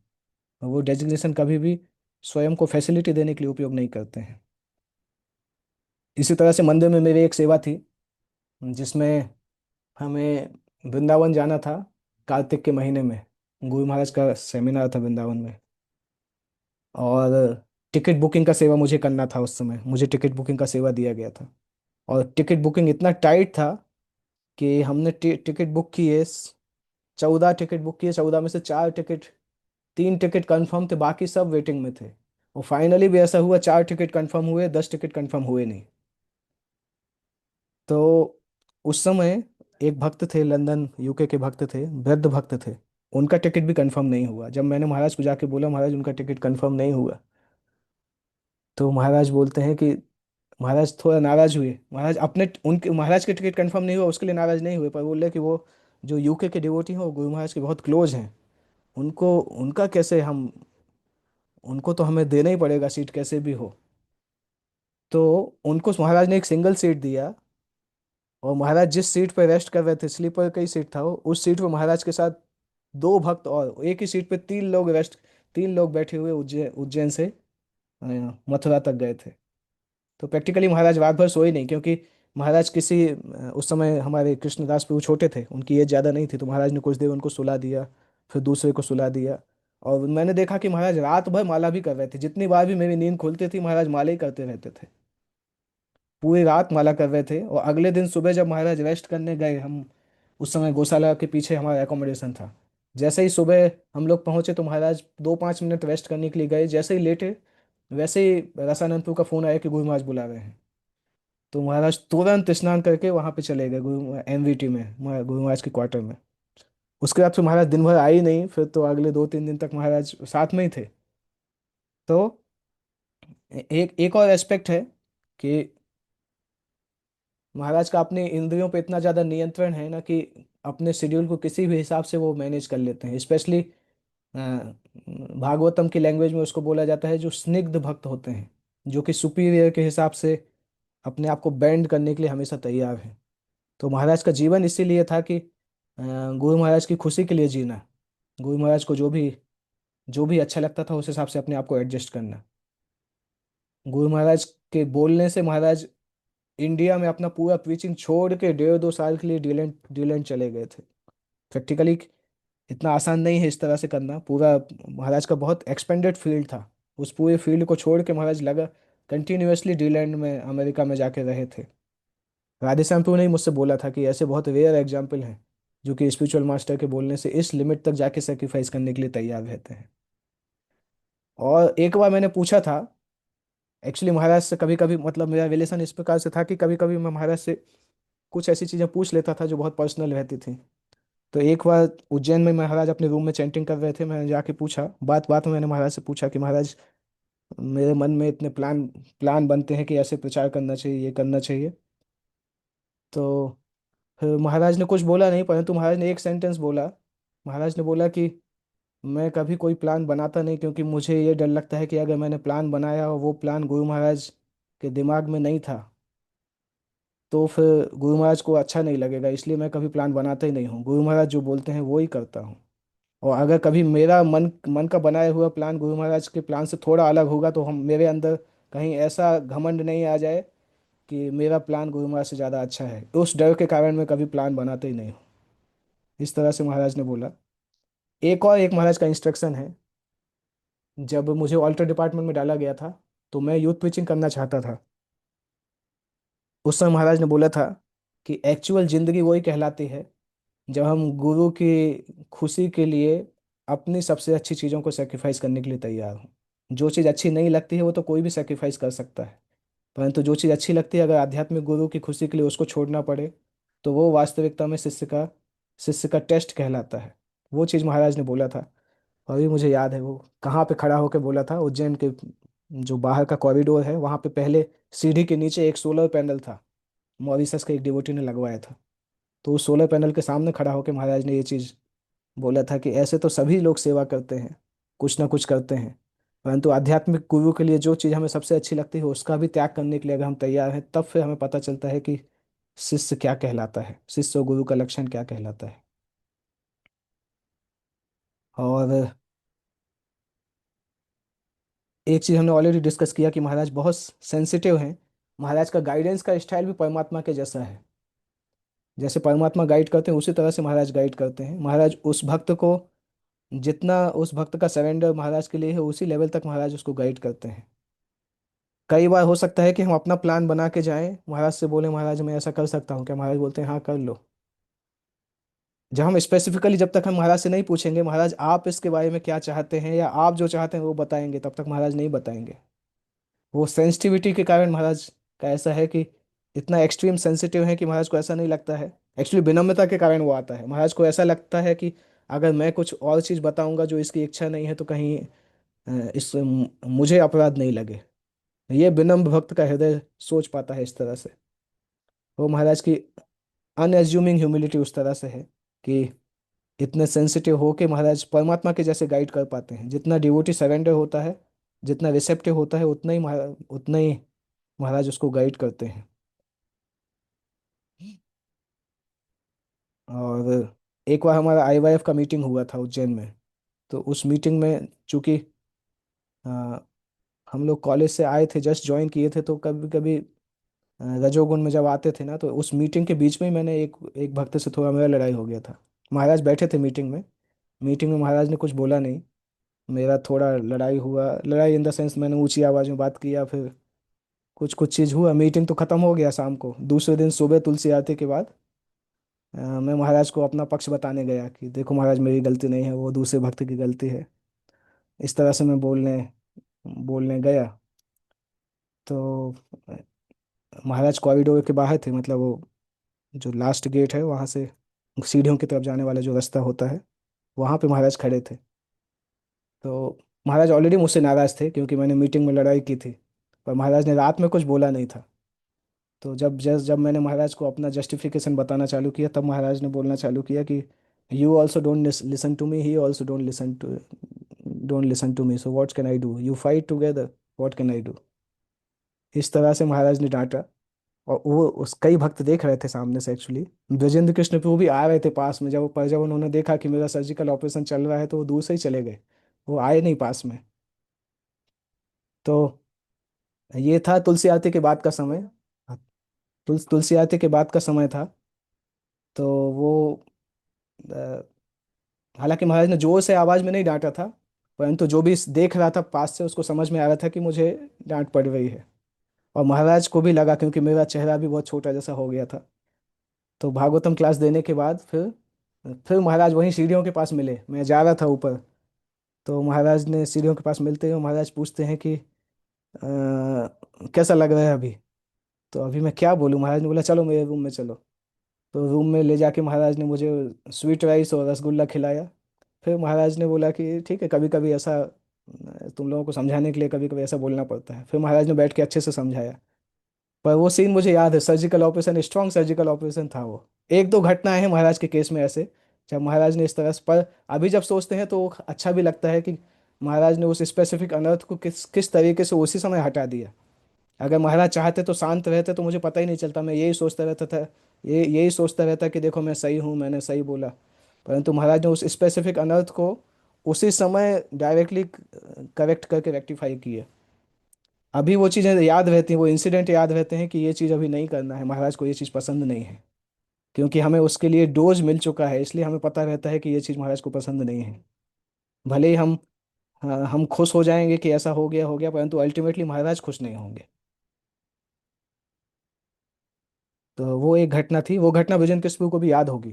और वो डेजिग्नेशन कभी भी स्वयं को फैसिलिटी देने के लिए उपयोग नहीं करते हैं। इसी तरह से मंदिर में मेरी एक सेवा थी जिसमें हमें वृंदावन जाना था कार्तिक के महीने में। गुरु महाराज का सेमिनार था वृंदावन में। और टिकट बुकिंग का सेवा मुझे करना था। उस समय मुझे टिकट बुकिंग का सेवा दिया गया था। और टिकट बुकिंग इतना टाइट था कि हमने टिकट बुक किए, 14 टिकट बुक किए। 14 में से 4 टिकट, 3 टिकट कंफर्म थे, बाकी सब वेटिंग में थे। और फाइनली भी ऐसा हुआ, 4 टिकट कंफर्म हुए, 10 टिकट कंफर्म हुए नहीं। तो उस समय एक भक्त थे, लंदन यूके के भक्त थे, वृद्ध भक्त थे। उनका टिकट भी कंफर्म नहीं हुआ। जब मैंने महाराज को जाके बोला महाराज उनका टिकट कंफर्म नहीं हुआ, तो महाराज बोलते हैं कि महाराज थोड़ा नाराज हुए। महाराज अपने उनके महाराज के टिकट कंफर्म नहीं हुआ उसके लिए नाराज नहीं हुए, पर बोले कि वो जो यूके के डिवोटी हैं वो गुरु महाराज के बहुत क्लोज हैं। उनको उनका कैसे हम, उनको तो हमें देना ही पड़ेगा सीट कैसे भी हो। तो उनको महाराज ने एक सिंगल सीट दिया। और महाराज जिस सीट पर रेस्ट कर रहे थे, स्लीपर का ही सीट था वो, उस सीट पर महाराज के साथ 2 भक्त और एक ही सीट पे 3 लोग रेस्ट, 3 लोग बैठे हुए उज्जैन उज्जैन से मथुरा तक गए थे। तो प्रैक्टिकली महाराज रात भर सोए नहीं, क्योंकि महाराज किसी उस समय हमारे कृष्णदास प्रभु छोटे थे, उनकी एज ज़्यादा नहीं थी। तो महाराज ने कुछ देर उनको सुला दिया, फिर दूसरे को सुला दिया। और मैंने देखा कि महाराज रात भर माला भी कर रहे थे। जितनी बार भी मेरी नींद खुलती थी महाराज माला ही करते रहते थे। पूरी रात माला कर रहे थे। और अगले दिन सुबह जब महाराज रेस्ट करने गए, हम उस समय गौशाला के पीछे हमारा एकोमोडेशन था, जैसे ही सुबह हम लोग पहुंचे तो महाराज 2-5 मिनट रेस्ट करने के लिए गए। जैसे ही लेटे वैसे ही रसानंदपुर का फोन आया कि गुरु महाराज बुला रहे हैं। तो महाराज तुरंत स्नान करके वहां पे चले गए गुरु एमवीटी में, गुरु महाराज के क्वार्टर में। उसके बाद फिर महाराज दिन भर आए ही नहीं। फिर तो अगले 2-3 दिन तक महाराज साथ में ही थे। तो एक एक और एस्पेक्ट है कि महाराज का अपने इंद्रियों पे इतना ज्यादा नियंत्रण है ना कि अपने शेड्यूल को किसी भी हिसाब से वो मैनेज कर लेते हैं। स्पेशली भागवतम की लैंग्वेज में उसको बोला जाता है जो स्निग्ध भक्त होते हैं, जो कि सुपीरियर के हिसाब से अपने आप को बेंड करने के लिए हमेशा तैयार है। तो महाराज का जीवन इसीलिए था कि गुरु महाराज की खुशी के लिए जीना, गुरु महाराज को जो भी अच्छा लगता था उस हिसाब से अपने आप को एडजस्ट करना। गुरु महाराज के बोलने से महाराज इंडिया में अपना पूरा प्रीचिंग छोड़ के 1.5 2 साल के लिए ड्यूलैंड ड्यूलैंड चले गए थे। प्रैक्टिकली इतना आसान नहीं है इस तरह से करना। पूरा महाराज का बहुत एक्सपेंडेड फील्ड था। उस पूरे फील्ड को छोड़ के महाराज लगा कंटिन्यूअसली ड्यूलैंड में अमेरिका में जाके रहे थे। राधेश्याम टू ने ही मुझसे बोला था कि ऐसे बहुत रेयर एग्जाम्पल हैं जो कि स्पिरिचुअल मास्टर के बोलने से इस लिमिट तक जाके सेक्रीफाइस करने के लिए तैयार रहते हैं। और एक बार मैंने पूछा था, एक्चुअली महाराज से कभी कभी मतलब मेरा रिलेशन इस प्रकार से था कि कभी कभी मैं महाराज से कुछ ऐसी चीज़ें पूछ लेता था जो बहुत पर्सनल रहती थी। तो एक बार उज्जैन में महाराज अपने रूम में चैंटिंग कर रहे थे, मैंने जाके पूछा, बात बात में मैंने महाराज से पूछा कि महाराज मेरे मन में इतने प्लान प्लान बनते हैं कि ऐसे प्रचार करना चाहिए, ये करना चाहिए। तो फिर महाराज ने कुछ बोला नहीं, परंतु महाराज ने एक सेंटेंस बोला। महाराज ने बोला कि मैं कभी कोई प्लान बनाता नहीं, क्योंकि मुझे ये डर लगता है कि अगर मैंने प्लान बनाया और वो प्लान गुरु महाराज के दिमाग में नहीं था तो फिर गुरु महाराज को अच्छा नहीं लगेगा, इसलिए मैं कभी प्लान बनाता ही नहीं हूँ। गुरु महाराज जो बोलते हैं वो ही करता हूँ। और अगर कभी मेरा मन मन का बनाया हुआ प्लान गुरु महाराज के प्लान से थोड़ा अलग होगा तो हम मेरे अंदर कहीं ऐसा घमंड नहीं आ जाए कि मेरा प्लान गुरु महाराज से ज़्यादा अच्छा है, उस डर के कारण मैं कभी प्लान बनाते ही नहीं हूँ। इस तरह से महाराज ने बोला। एक महाराज का इंस्ट्रक्शन है। जब मुझे ऑल्टर डिपार्टमेंट में डाला गया था तो मैं यूथ प्रीचिंग करना चाहता था। उस समय महाराज ने बोला था कि एक्चुअल जिंदगी वही कहलाती है जब हम गुरु की खुशी के लिए अपनी सबसे अच्छी चीज़ों को सेक्रीफाइस करने के लिए तैयार हों। जो चीज़ अच्छी नहीं लगती है वो तो कोई भी सेक्रीफाइस कर सकता है, परंतु जो चीज़ अच्छी लगती है अगर आध्यात्मिक गुरु की खुशी के लिए उसको छोड़ना पड़े तो वो वास्तविकता में शिष्य का टेस्ट कहलाता है। वो चीज़ महाराज ने बोला था। और अभी मुझे याद है वो कहाँ पे खड़ा होकर बोला था। उज्जैन के जो बाहर का कॉरिडोर है वहाँ पे पहले सीढ़ी के नीचे एक सोलर पैनल था, मॉरिशस के एक डिवोटी ने लगवाया था। तो उस सोलर पैनल के सामने खड़ा होकर महाराज ने ये चीज़ बोला था कि ऐसे तो सभी लोग सेवा करते हैं, कुछ ना कुछ करते हैं, परंतु आध्यात्मिक गुरु के लिए जो चीज़ हमें सबसे अच्छी लगती है उसका भी त्याग करने के लिए अगर हम तैयार हैं तब फिर हमें पता चलता है कि शिष्य क्या कहलाता है, शिष्य और गुरु का लक्षण क्या कहलाता है। और एक चीज़ हमने ऑलरेडी डिस्कस किया कि महाराज बहुत सेंसिटिव हैं। महाराज का गाइडेंस का स्टाइल भी परमात्मा के जैसा है। जैसे परमात्मा गाइड करते हैं उसी तरह से महाराज गाइड करते हैं। महाराज उस भक्त को जितना उस भक्त का सरेंडर महाराज के लिए है उसी लेवल तक महाराज उसको गाइड करते हैं। कई बार हो सकता है कि हम अपना प्लान बना के जाएं, महाराज से बोले महाराज मैं ऐसा कर सकता हूँ क्या, महाराज बोलते हैं हाँ कर लो। जब हम स्पेसिफिकली जब तक हम महाराज से नहीं पूछेंगे महाराज आप इसके बारे में क्या चाहते हैं या आप जो चाहते हैं वो बताएंगे, तब तक महाराज नहीं बताएंगे। वो सेंसिटिविटी के कारण महाराज का ऐसा है कि इतना एक्सट्रीम सेंसिटिव है कि महाराज को ऐसा नहीं लगता है। एक्चुअली विनम्रता के कारण वो आता है। महाराज को ऐसा लगता है कि अगर मैं कुछ और चीज़ बताऊंगा जो इसकी इच्छा नहीं है तो कहीं मुझे अपराध नहीं लगे। ये विनम्र भक्त का हृदय सोच पाता है इस तरह से। वो महाराज की अनएज्यूमिंग ह्यूमिलिटी उस तरह से है कि इतने सेंसिटिव हो के महाराज परमात्मा के जैसे गाइड कर पाते हैं। जितना डिवोटी सरेंडर होता है, जितना रिसेप्टिव होता है, उतना ही महाराज उसको गाइड करते हैं। और एक बार हमारा आईवाईएफ का मीटिंग हुआ था उज्जैन में। तो उस मीटिंग में चूंकि अ, हम लोग कॉलेज से आए थे, जस्ट ज्वाइन किए थे, तो कभी कभी रजोगुण में जब आते थे ना तो उस मीटिंग के बीच में ही मैंने एक एक भक्त से थोड़ा मेरा लड़ाई हो गया था। महाराज बैठे थे मीटिंग में महाराज ने कुछ बोला नहीं, मेरा थोड़ा लड़ाई हुआ, लड़ाई इन द सेंस मैंने ऊंची आवाज़ में बात किया, फिर कुछ कुछ चीज़ हुआ, मीटिंग तो ख़त्म हो गया। शाम को दूसरे दिन सुबह तुलसी आरती के बाद मैं महाराज को अपना पक्ष बताने गया कि देखो महाराज मेरी गलती नहीं है, वो दूसरे भक्त की गलती है। इस तरह से मैं बोलने बोलने गया तो महाराज कॉरिडोर के बाहर थे, मतलब वो जो लास्ट गेट है वहाँ से सीढ़ियों की तरफ जाने वाला जो रास्ता होता है वहाँ पे महाराज खड़े थे। तो महाराज ऑलरेडी मुझसे नाराज थे क्योंकि मैंने मीटिंग में लड़ाई की थी, पर महाराज ने रात में कुछ बोला नहीं था। तो जब मैंने महाराज को अपना जस्टिफिकेशन बताना चालू किया, तब महाराज ने बोलना चालू किया कि you also don't listen to me, he also don't listen to me, so what can I do, you fight together, what can I do. इस तरह से महाराज ने डांटा। और वो उस कई भक्त देख रहे थे सामने से एक्चुअली। ब्रजेंद्र कृष्ण प्रभु भी आ रहे थे पास में, जब उन्होंने देखा कि मेरा सर्जिकल ऑपरेशन चल रहा है तो वो दूर से ही चले गए, वो आए नहीं पास में। तो ये था तुलसी आरती के बाद का समय। तुलसी आरती के बाद का समय था। तो वो अ, हालांकि महाराज ने जोर से आवाज में नहीं डांटा था, परंतु जो भी देख रहा था पास से उसको समझ में आ रहा था कि मुझे डांट पड़ रही है। और महाराज को भी लगा, क्योंकि मेरा चेहरा भी बहुत छोटा जैसा हो गया था। तो भागवतम क्लास देने के बाद फिर महाराज वहीं सीढ़ियों के पास मिले, मैं जा रहा था ऊपर। तो महाराज ने सीढ़ियों के पास मिलते ही महाराज पूछते हैं कि कैसा लग रहा है अभी। तो अभी मैं क्या बोलूँ, महाराज ने बोला चलो मेरे रूम में चलो। तो रूम में ले जाके महाराज ने मुझे स्वीट राइस और रसगुल्ला खिलाया। फिर महाराज ने बोला कि ठीक है, कभी कभी ऐसा तुम लोगों को समझाने के लिए कभी कभी ऐसा बोलना पड़ता है। फिर महाराज ने बैठ के अच्छे से समझाया। पर वो सीन मुझे याद है, surgical operation, strong surgical operation था वो। एक दो घटनाएं हैं महाराज के केस में ऐसे, जब महाराज ने इस तरह से, पर अभी जब सोचते हैं तो अच्छा भी लगता है कि महाराज ने उस स्पेसिफिक अनर्थ को किस किस तरीके से उसी समय हटा दिया। अगर महाराज चाहते तो शांत रहते तो मुझे पता ही नहीं चलता, मैं यही सोचता रहता था, यही सोचता रहता कि देखो मैं सही हूँ, मैंने सही बोला। परंतु महाराज ने उस स्पेसिफिक अनर्थ को उसी समय डायरेक्टली करेक्ट करके रेक्टिफाई किया। अभी वो चीज़ें याद रहती हैं, वो इंसिडेंट याद रहते हैं कि ये चीज़ अभी नहीं करना है, महाराज को ये चीज़ पसंद नहीं है। क्योंकि हमें उसके लिए डोज मिल चुका है, इसलिए हमें पता रहता है कि ये चीज़ महाराज को पसंद नहीं है। भले ही हम खुश हो जाएंगे कि ऐसा हो गया, परंतु अल्टीमेटली महाराज खुश नहीं होंगे। तो वो एक घटना थी, वो घटना विजन किस्मू को भी याद होगी।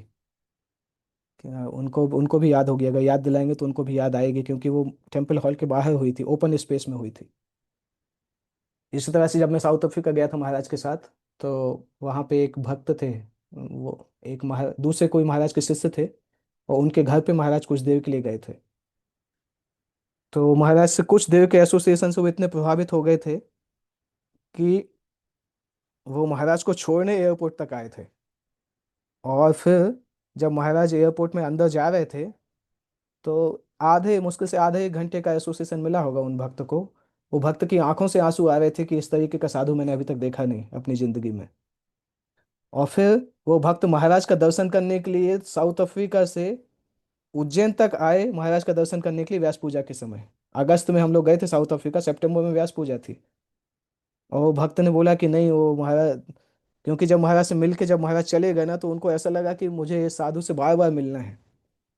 क्या उनको उनको भी याद होगी, अगर याद दिलाएंगे तो उनको भी याद आएगी, क्योंकि वो टेम्पल हॉल के बाहर हुई थी, ओपन स्पेस में हुई थी। इसी तरह से जब मैं साउथ अफ्रीका गया था महाराज के साथ, तो वहाँ पे एक भक्त थे, वो एक दूसरे कोई महाराज के शिष्य थे, और उनके घर पे महाराज कुछ देर के लिए गए थे। तो महाराज से कुछ देर के एसोसिएशन से वो इतने प्रभावित हो गए थे कि वो महाराज को छोड़ने एयरपोर्ट तक आए थे। और फिर जब महाराज एयरपोर्ट में अंदर जा रहे थे, तो आधे मुश्किल से आधे एक घंटे का एसोसिएशन मिला होगा उन भक्त को। वो भक्त की आंखों से आंसू आ रहे थे कि इस तरीके का साधु मैंने अभी तक देखा नहीं अपनी जिंदगी में। और फिर वो भक्त महाराज का दर्शन करने के लिए साउथ अफ्रीका से उज्जैन तक आए, महाराज का दर्शन करने के लिए व्यास पूजा के समय। अगस्त में हम लोग गए थे साउथ अफ्रीका, सितंबर में व्यास पूजा थी। और वो भक्त ने बोला कि नहीं, वो महाराज, क्योंकि जब महाराज से मिल के जब महाराज चले गए ना, तो उनको ऐसा लगा कि मुझे इस साधु से बार बार मिलना है।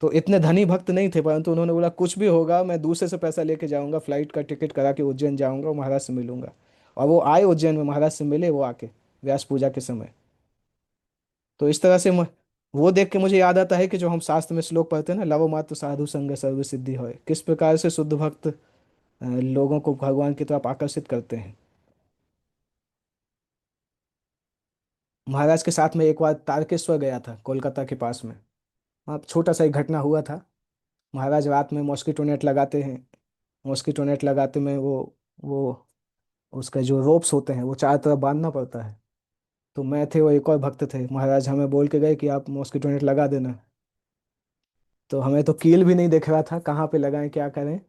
तो इतने धनी भक्त नहीं थे, परंतु उन्होंने बोला कुछ भी होगा मैं दूसरे से पैसा लेके जाऊंगा, फ्लाइट का टिकट करा के उज्जैन जाऊंगा और महाराज से मिलूंगा। और वो आए उज्जैन में, महाराज से मिले वो आके व्यास पूजा के समय। तो इस तरह से वो देख के मुझे याद आता है कि जो हम शास्त्र में श्लोक पढ़ते हैं ना, लवो मात्र साधु संग सर्व सिद्धि होय, किस प्रकार से शुद्ध भक्त लोगों को भगवान की तरफ आकर्षित करते हैं। महाराज के साथ में एक बार तारकेश्वर गया था, कोलकाता के पास में। वहाँ छोटा सा एक घटना हुआ था। महाराज रात में मॉस्किटो नेट लगाते हैं। मॉस्किटो नेट लगाते में वो उसका जो रोप्स होते हैं वो चारों तरफ बांधना पड़ता है। तो मैं थे और एक और भक्त थे, महाराज हमें बोल के गए कि आप मॉस्किटो नेट लगा देना। तो हमें तो कील भी नहीं दिख रहा था, कहाँ पे लगाएं क्या करें।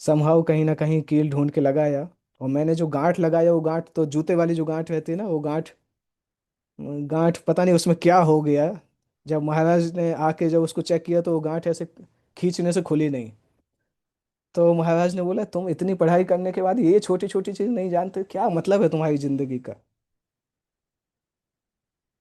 समहाउ कहीं ना कहीं कील ढूंढ के लगाया। और मैंने जो गांठ लगाया, वो गांठ तो जूते वाली जो गांठ रहती है ना, वो गांठ गांठ पता नहीं उसमें क्या हो गया। जब महाराज ने आके जब उसको चेक किया तो वो गांठ ऐसे खींचने से खुली नहीं। तो महाराज ने बोला तुम इतनी पढ़ाई करने के बाद ये छोटी छोटी चीज नहीं जानते, क्या मतलब है तुम्हारी जिंदगी का।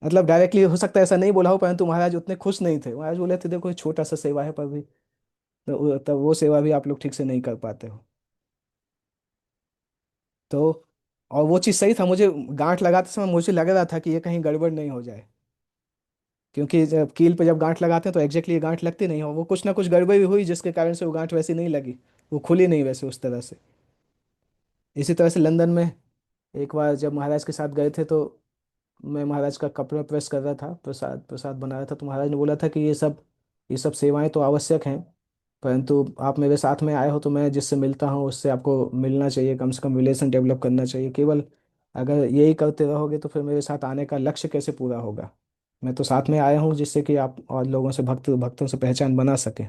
मतलब डायरेक्टली हो सकता है ऐसा नहीं बोला हो, परंतु महाराज उतने खुश नहीं थे। महाराज बोले थे देखो ये छोटा सा सेवा है, पर भी तो तब वो सेवा भी आप लोग ठीक से नहीं कर पाते हो। तो और वो चीज़ सही था, मुझे गांठ लगाते समय मुझे लग रहा था कि ये कहीं गड़बड़ नहीं हो जाए। क्योंकि जब कील पे जब गांठ लगाते हैं तो एग्जैक्टली ये गांठ लगती नहीं हो, वो कुछ ना कुछ गड़बड़ी हुई जिसके कारण से वो गांठ वैसी नहीं लगी, वो खुली नहीं वैसे उस तरह से। इसी तरह से लंदन में एक बार जब महाराज के साथ गए थे, तो मैं महाराज का कपड़ा प्रेस कर रहा था, प्रसाद प्रसाद बना रहा था। तो महाराज ने बोला था कि ये सब सेवाएं तो आवश्यक हैं, परंतु आप मेरे साथ में आए हो तो मैं जिससे मिलता हूँ उससे आपको मिलना चाहिए, कम से कम रिलेशन डेवलप करना चाहिए। केवल अगर यही करते रहोगे तो फिर मेरे साथ आने का लक्ष्य कैसे पूरा होगा। मैं तो साथ में आया हूँ जिससे कि आप और लोगों से भक्तों से पहचान बना सके।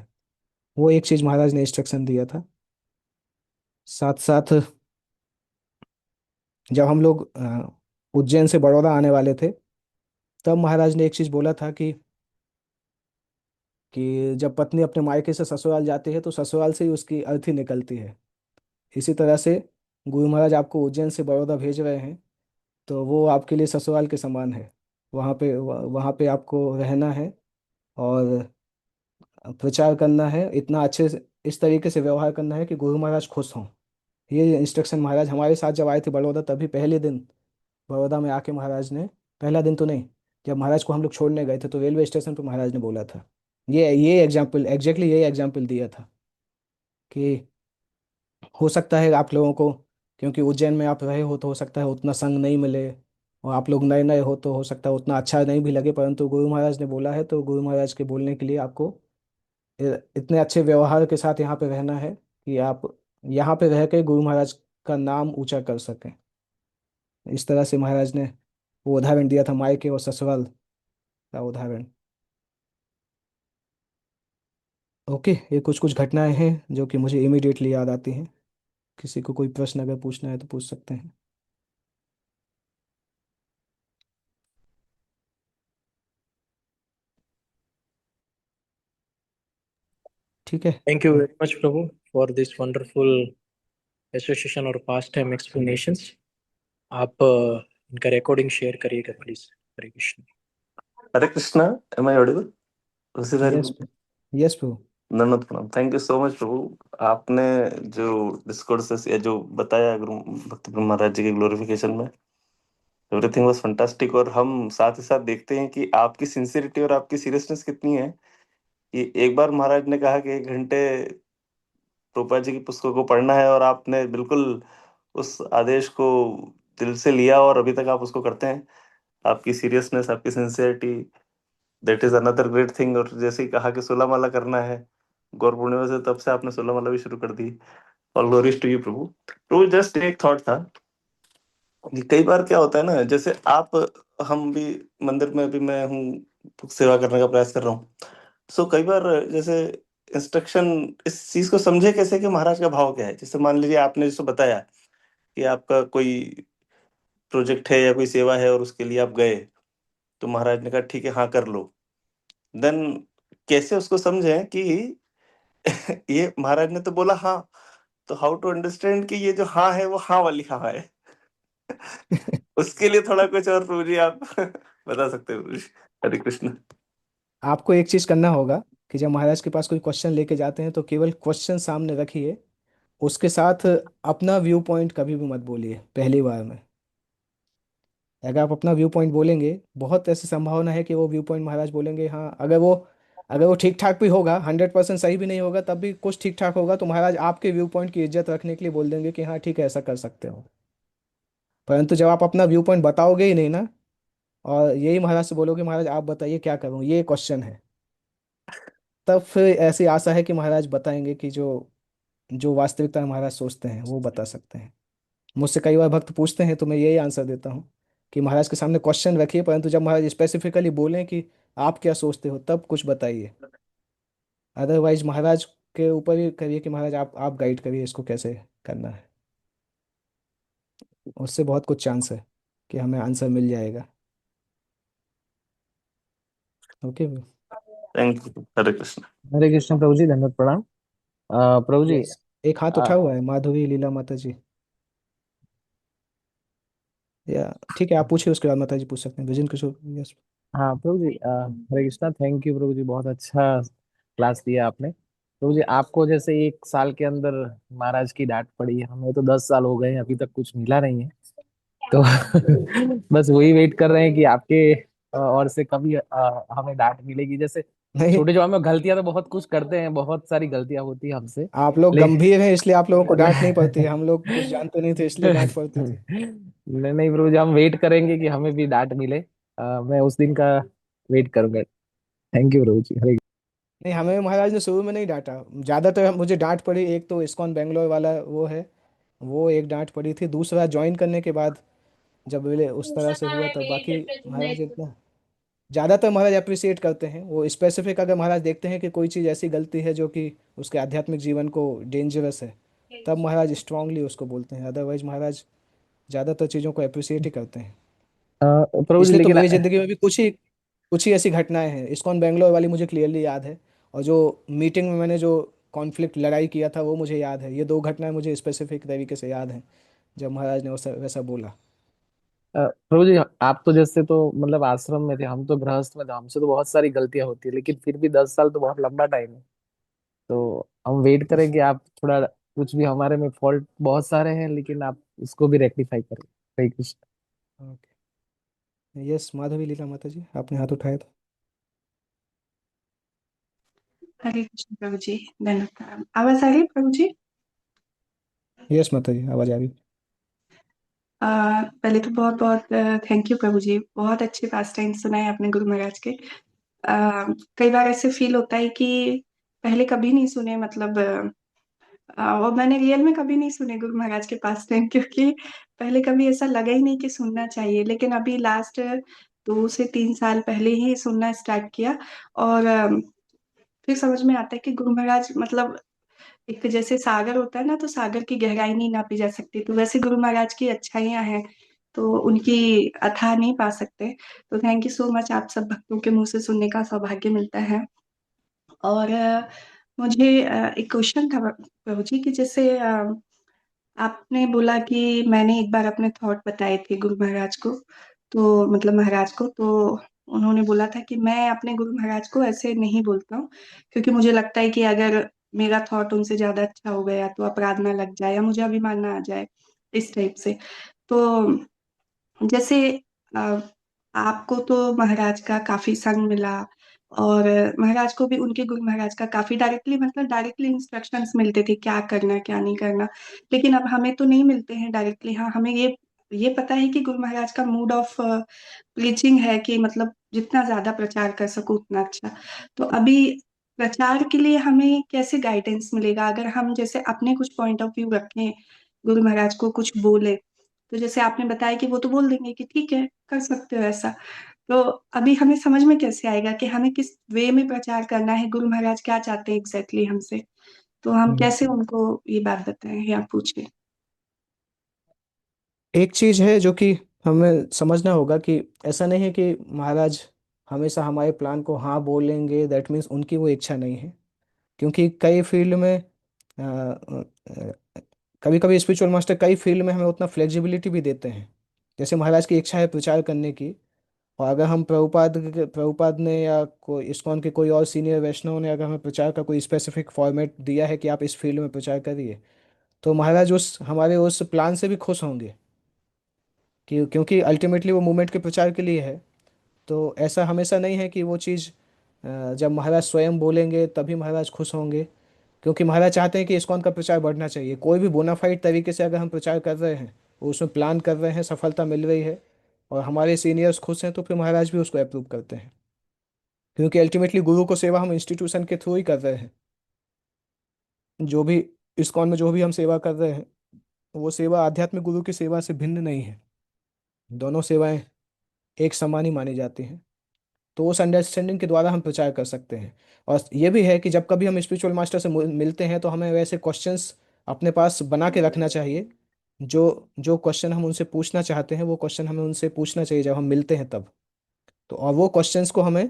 वो एक चीज महाराज ने इंस्ट्रक्शन दिया था। साथ साथ जब हम लोग उज्जैन से बड़ौदा आने वाले थे, तब महाराज ने एक चीज बोला था कि जब पत्नी अपने मायके से ससुराल जाती है तो ससुराल से ही उसकी अर्थी निकलती है। इसी तरह से गुरु महाराज आपको उज्जैन से बड़ौदा भेज रहे हैं, तो वो आपके लिए ससुराल के समान है। वहाँ पे आपको रहना है और प्रचार करना है, इतना अच्छे से इस तरीके से व्यवहार करना है कि गुरु महाराज खुश हों। ये इंस्ट्रक्शन महाराज हमारे साथ जब आए थे बड़ौदा, तभी पहले दिन बड़ौदा में आके महाराज ने, पहला दिन तो नहीं, जब महाराज को हम लोग छोड़ने गए थे तो रेलवे स्टेशन पर महाराज ने बोला था। ये एग्जाम्पल, एग्जैक्टली यही एग्जाम्पल दिया था कि हो सकता है आप लोगों को, क्योंकि उज्जैन में आप रहे हो तो हो सकता है उतना संग नहीं मिले, और आप लोग नए नए हो तो हो सकता है उतना अच्छा नहीं भी लगे, परंतु गुरु महाराज ने बोला है तो गुरु महाराज के बोलने के लिए आपको इतने अच्छे व्यवहार के साथ यहाँ पे रहना है कि आप यहाँ पे रह के गुरु महाराज का नाम ऊंचा कर सकें। इस तरह से महाराज ने वो उदाहरण दिया था, मायके और ससुराल का उदाहरण। ओके, ये कुछ कुछ घटनाएं हैं जो कि मुझे इमीडिएटली याद आती हैं। किसी को कोई प्रश्न अगर पूछना है तो पूछ सकते हैं। ठीक है। Thank you very much, Prabhu, for this wonderful association और past time explanations. आप इनका रिकॉर्डिंग शेयर करिएगा please. Hare Krishna. Hare Krishna. Am I audible? Rishidhar yes, yes प्रभु। नन्नत प्रणाम। थैंक यू सो मच प्रभु। आपने जो डिस्कोर्सेस या जो बताया गुरु भक्त ब्रह्म महाराज जी के ग्लोरिफिकेशन में, एवरीथिंग वाज फंटास्टिक। और हम साथ ही साथ देखते हैं कि आपकी सिंसियरिटी और आपकी सीरियसनेस कितनी है कि एक बार महाराज ने कहा कि 1 घंटे रूपा जी की पुस्तकों को पढ़ना है, और आपने बिल्कुल उस आदेश को दिल से लिया और अभी तक आप उसको करते हैं। आपकी सीरियसनेस, आपकी sincerity, that is another great thing. और जैसे ही कहा कि 16 माला करना है गौर पूर्णिमा से, तब से आपने 16 माला भी शुरू कर दी। ऑल ग्लोरीज टू यू प्रभु। प्रभु जस्ट एक थॉट था कि कई बार क्या होता है ना, जैसे आप, हम भी मंदिर में, अभी मैं हूँ सेवा करने का प्रयास कर रहा हूँ। सो कई बार जैसे इंस्ट्रक्शन, इस चीज को समझे कैसे कि महाराज का भाव क्या है। जैसे मान लीजिए आपने जैसे बताया कि आपका कोई प्रोजेक्ट है या कोई सेवा है और उसके लिए आप गए, तो महाराज ने कहा ठीक है हाँ कर लो। देन कैसे उसको समझें कि ये महाराज ने तो बोला हाँ, तो हाउ टू अंडरस्टैंड कि ये जो हाँ है वो हाँ वाली हाँ है। उसके लिए थोड़ा कुछ और प्रभु जी आप बता सकते हो प्रभु जी? हरे कृष्ण। आपको एक चीज करना होगा कि जब महाराज के पास कोई क्वेश्चन लेके जाते हैं तो केवल क्वेश्चन सामने रखिए, उसके साथ अपना व्यू पॉइंट कभी भी मत बोलिए पहली बार में। अगर आप अपना व्यू पॉइंट बोलेंगे, बहुत ऐसी संभावना है कि वो व्यू पॉइंट महाराज बोलेंगे हाँ, अगर वो ठीक ठाक भी होगा, 100% सही भी नहीं होगा, तब भी कुछ ठीक ठाक होगा, तो महाराज आपके व्यू पॉइंट की इज्जत रखने के लिए बोल देंगे कि हाँ ठीक है, ऐसा कर सकते हो। परंतु जब आप अपना व्यू पॉइंट बताओगे ही नहीं ना, और यही महाराज से बोलोगे महाराज आप बताइए क्या करूँ, ये क्वेश्चन है, तब फिर ऐसी आशा है कि महाराज बताएंगे कि जो जो वास्तविकता में महाराज सोचते हैं वो बता सकते हैं। मुझसे कई बार भक्त पूछते हैं तो मैं यही आंसर देता हूँ कि महाराज के सामने क्वेश्चन रखिए, परंतु जब महाराज स्पेसिफिकली बोलें कि आप क्या सोचते हो, तब कुछ बताइए। अदरवाइज महाराज के ऊपर ही करिए कि महाराज आप गाइड करिए इसको कैसे करना है। उससे बहुत कुछ चांस है कि हमें आंसर मिल जाएगा। Okay. Thank you. Hare Krishna. Hare Krishna प्रभु जी, धन्यवाद प्रणाम। प्रभु जी। यस, एक हाथ अ, उठा हुआ है माधुरी लीला माता जी। या ठीक है, आप पूछिए, उसके बाद माता जी पूछ सकते हैं, विजन किशोर। यस। हाँ प्रभु जी, हरे कृष्णा। थैंक यू प्रभु जी, बहुत अच्छा क्लास दिया आपने। प्रभु जी, आपको जैसे 1 साल के अंदर महाराज की डांट पड़ी, हमें तो 10 साल हो गए हैं, अभी तक कुछ मिला नहीं है। तो बस वही वेट कर रहे हैं कि आपके और से कभी हमें डांट मिलेगी। जैसे नहीं, छोटे जवाब में गलतियां तो बहुत कुछ करते हैं, बहुत सारी गलतियां होती है हमसे। आप लोग ले गंभीर हैं इसलिए आप लोगों को डांट नहीं पड़ती है, हम लोग कुछ जानते नहीं थे इसलिए डांट पड़ती थी। नहीं नहीं प्रभु जी, हम वेट करेंगे कि हमें भी डांट मिले। मैं उस दिन का वेट करूंगा। थैंक यू प्रभु जी। हरे नहीं, हमें महाराज ने शुरू में नहीं डांटा। ज़्यादातर मुझे डांट पड़ी, एक तो इस्कॉन बेंगलोर वाला वो है, वो एक डांट पड़ी थी। दूसरा ज्वाइन करने के बाद जब मेरे उस तरह से हुआ तब। बाकी महाराज इतना ज़्यादातर महाराज अप्रिसिएट करते हैं, वो स्पेसिफिक अगर महाराज देखते हैं कि कोई चीज़ ऐसी गलती है जो कि उसके आध्यात्मिक जीवन को डेंजरस है, तब महाराज स्ट्रांगली उसको बोलते हैं। अदरवाइज महाराज ज़्यादातर चीज़ों को अप्रिसिएट ही करते हैं। प्रभु जी इसलिए तो लेकिन मेरी ज़िंदगी में भी कुछ ही ऐसी घटनाएं हैं। इस्कॉन बेंगलोर वाली मुझे क्लियरली याद है, और जो मीटिंग में मैंने जो कॉन्फ्लिक्ट लड़ाई किया था वो मुझे याद है। ये दो घटनाएं मुझे स्पेसिफिक तरीके से याद हैं, जब महाराज ने वैसा वैसा बोला। प्रभु जी आप तो जैसे तो मतलब आश्रम में थे, हम तो गृहस्थ में थे, हमसे तो बहुत सारी गलतियां होती है, लेकिन फिर भी 10 साल तो बहुत लंबा टाइम है। तो हम वेट करेंगे आप थोड़ा, कुछ भी हमारे में फॉल्ट बहुत सारे हैं लेकिन आप उसको भी रेक्टिफाई करें। हरे कृष्ण। ओके। यस माधवी लीला माता जी, आपने हाथ उठाया था। हरे कृष्ण प्रभु जी, धन्यवाद। आवाज आ रही है प्रभु जी? यस माता जी, आवाज आ रही। पहले तो बहुत बहुत थैंक यू प्रभु जी, बहुत अच्छे पास टाइम सुनाए आपने गुरु महाराज के। कई बार ऐसे फील होता है कि पहले कभी नहीं सुने, मतलब और मैंने रियल में कभी नहीं सुने गुरु महाराज के पास टाइम, क्योंकि पहले कभी ऐसा लगा ही नहीं कि सुनना चाहिए। लेकिन अभी लास्ट 2 से 3 साल पहले ही सुनना स्टार्ट किया, और फिर समझ में आता है कि गुरु महाराज मतलब एक जैसे सागर होता है ना, तो सागर की गहराई नहीं नापी जा सकती, तो वैसे गुरु महाराज की अच्छाइयां हैं, तो उनकी अथाह नहीं पा सकते। तो थैंक यू सो मच, आप सब भक्तों के मुंह से सुनने का सौभाग्य मिलता है। और मुझे एक क्वेश्चन था प्रभु जी, कि जैसे आपने बोला कि मैंने एक बार अपने थॉट बताए थे गुरु महाराज को, तो मतलब महाराज को, तो उन्होंने बोला था कि मैं अपने गुरु महाराज को ऐसे नहीं बोलता हूँ, क्योंकि मुझे लगता है कि अगर मेरा थॉट उनसे ज्यादा अच्छा हो गया तो अपराध ना लग जाए या मुझे अभिमान ना आ जाए, इस टाइप से। तो जैसे अ, आपको तो महाराज का काफी संग मिला, और महाराज को भी उनके गुरु महाराज का काफी डायरेक्टली, मतलब डायरेक्टली इंस्ट्रक्शंस मिलते थे क्या करना क्या नहीं करना। लेकिन अब हमें तो नहीं मिलते हैं डायरेक्टली। हाँ, हमें ये पता है कि गुरु महाराज का मूड ऑफ प्रीचिंग है कि मतलब जितना ज्यादा प्रचार कर सको उतना अच्छा। तो अभी प्रचार के लिए हमें कैसे गाइडेंस मिलेगा, अगर हम जैसे अपने कुछ पॉइंट ऑफ व्यू रखें, गुरु महाराज को कुछ बोले, तो जैसे आपने बताया कि वो तो बोल देंगे कि ठीक है कर सकते हो ऐसा। तो अभी हमें समझ में कैसे आएगा कि हमें किस वे में प्रचार करना है, गुरु महाराज क्या चाहते हैं एग्जैक्टली हमसे, तो हम हम्म। कैसे उनको ये बात बताएं या पूछें? एक चीज है जो कि हमें समझना होगा कि ऐसा नहीं है कि महाराज हमेशा हमारे प्लान को हाँ बोलेंगे, दैट मीन्स उनकी वो इच्छा नहीं है। क्योंकि कई फील्ड में कभी कभी स्पिरिचुअल मास्टर कई फील्ड में हमें उतना फ्लेक्सिबिलिटी भी देते हैं। जैसे महाराज की इच्छा है प्रचार करने की, और अगर हम प्रभुपाद ने या कोई इस्कॉन के कोई और सीनियर वैष्णव ने अगर हमें प्रचार का कोई स्पेसिफिक फॉर्मेट दिया है कि आप इस फील्ड में प्रचार करिए, तो महाराज उस हमारे उस प्लान से भी खुश होंगे, क्योंकि अल्टीमेटली वो मूवमेंट के प्रचार के लिए है। तो ऐसा हमेशा नहीं है कि वो चीज़ जब महाराज स्वयं बोलेंगे तभी महाराज खुश होंगे। क्योंकि महाराज चाहते हैं कि इस्कॉन का प्रचार बढ़ना चाहिए। कोई भी बोनाफाइड तरीके से अगर हम प्रचार कर रहे हैं, उसमें प्लान कर रहे हैं, सफलता मिल रही है और हमारे सीनियर्स खुश हैं, तो फिर महाराज भी उसको अप्रूव करते हैं। क्योंकि अल्टीमेटली गुरु को सेवा हम इंस्टीट्यूशन के थ्रू ही कर रहे हैं। जो भी इस्कॉन में जो भी हम सेवा कर रहे हैं, वो सेवा आध्यात्मिक गुरु की सेवा से भिन्न नहीं है। दोनों सेवाएं एक समान ही मानी जाती हैं। तो उस अंडरस्टैंडिंग के द्वारा हम प्रचार कर सकते हैं। और ये भी है कि जब कभी हम स्पिरिचुअल मास्टर से मिलते हैं तो हमें वैसे क्वेश्चंस अपने पास बना के रखना चाहिए। जो जो क्वेश्चन हम उनसे पूछना चाहते हैं वो क्वेश्चन हमें उनसे पूछना चाहिए जब हम मिलते हैं तब। तो और वो क्वेश्चंस को हमें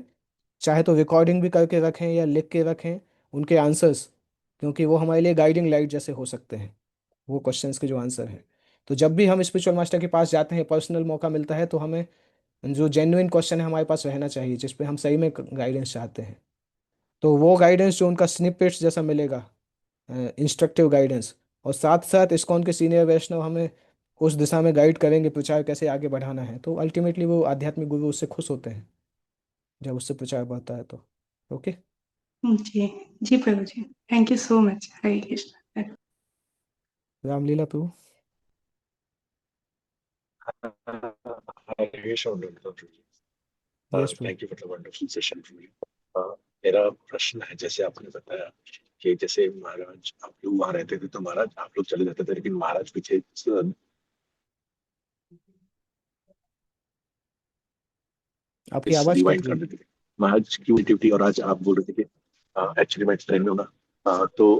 चाहे तो रिकॉर्डिंग भी करके रखें या लिख के रखें उनके आंसर्स, क्योंकि वो हमारे लिए गाइडिंग लाइट जैसे हो सकते हैं वो क्वेश्चंस के जो आंसर हैं। तो जब भी हम स्पिरिचुअल मास्टर के पास जाते हैं, पर्सनल मौका मिलता है, तो हमें जो जेन्युइन क्वेश्चन है हमारे पास रहना चाहिए जिस पे हम सही में गाइडेंस चाहते हैं। तो वो गाइडेंस जो उनका स्निपेट्स जैसा मिलेगा, इंस्ट्रक्टिव गाइडेंस, और साथ साथ इस्कॉन के सीनियर वैष्णव हमें उस दिशा में गाइड करेंगे प्रचार कैसे आगे बढ़ाना है, तो अल्टीमेटली वो आध्यात्मिक गुरु उससे खुश होते हैं जब उससे प्रचार बढ़ता है तो। ओके। जी, जी प्रभु जी, thank you so much. Hare Krishna. Ramlila प्रभु। Harish और डॉक्टर जी, यस प्रभु। Thank you for the wonderful session. मेरा प्रश्न है, जैसे आपने बताया कि जैसे महाराज आप लोग वहां रहते थे तो महाराज आप लोग चले जाते थे, लेकिन महाराज पीछे आपकी इस आवाज़ कट रिवाइंड रही कर है। देते हैं महज की एक्टिविटी। और आज आप बोल रहे थे कि एक्चुअली मैं ट्रेन में हूँ ना, तो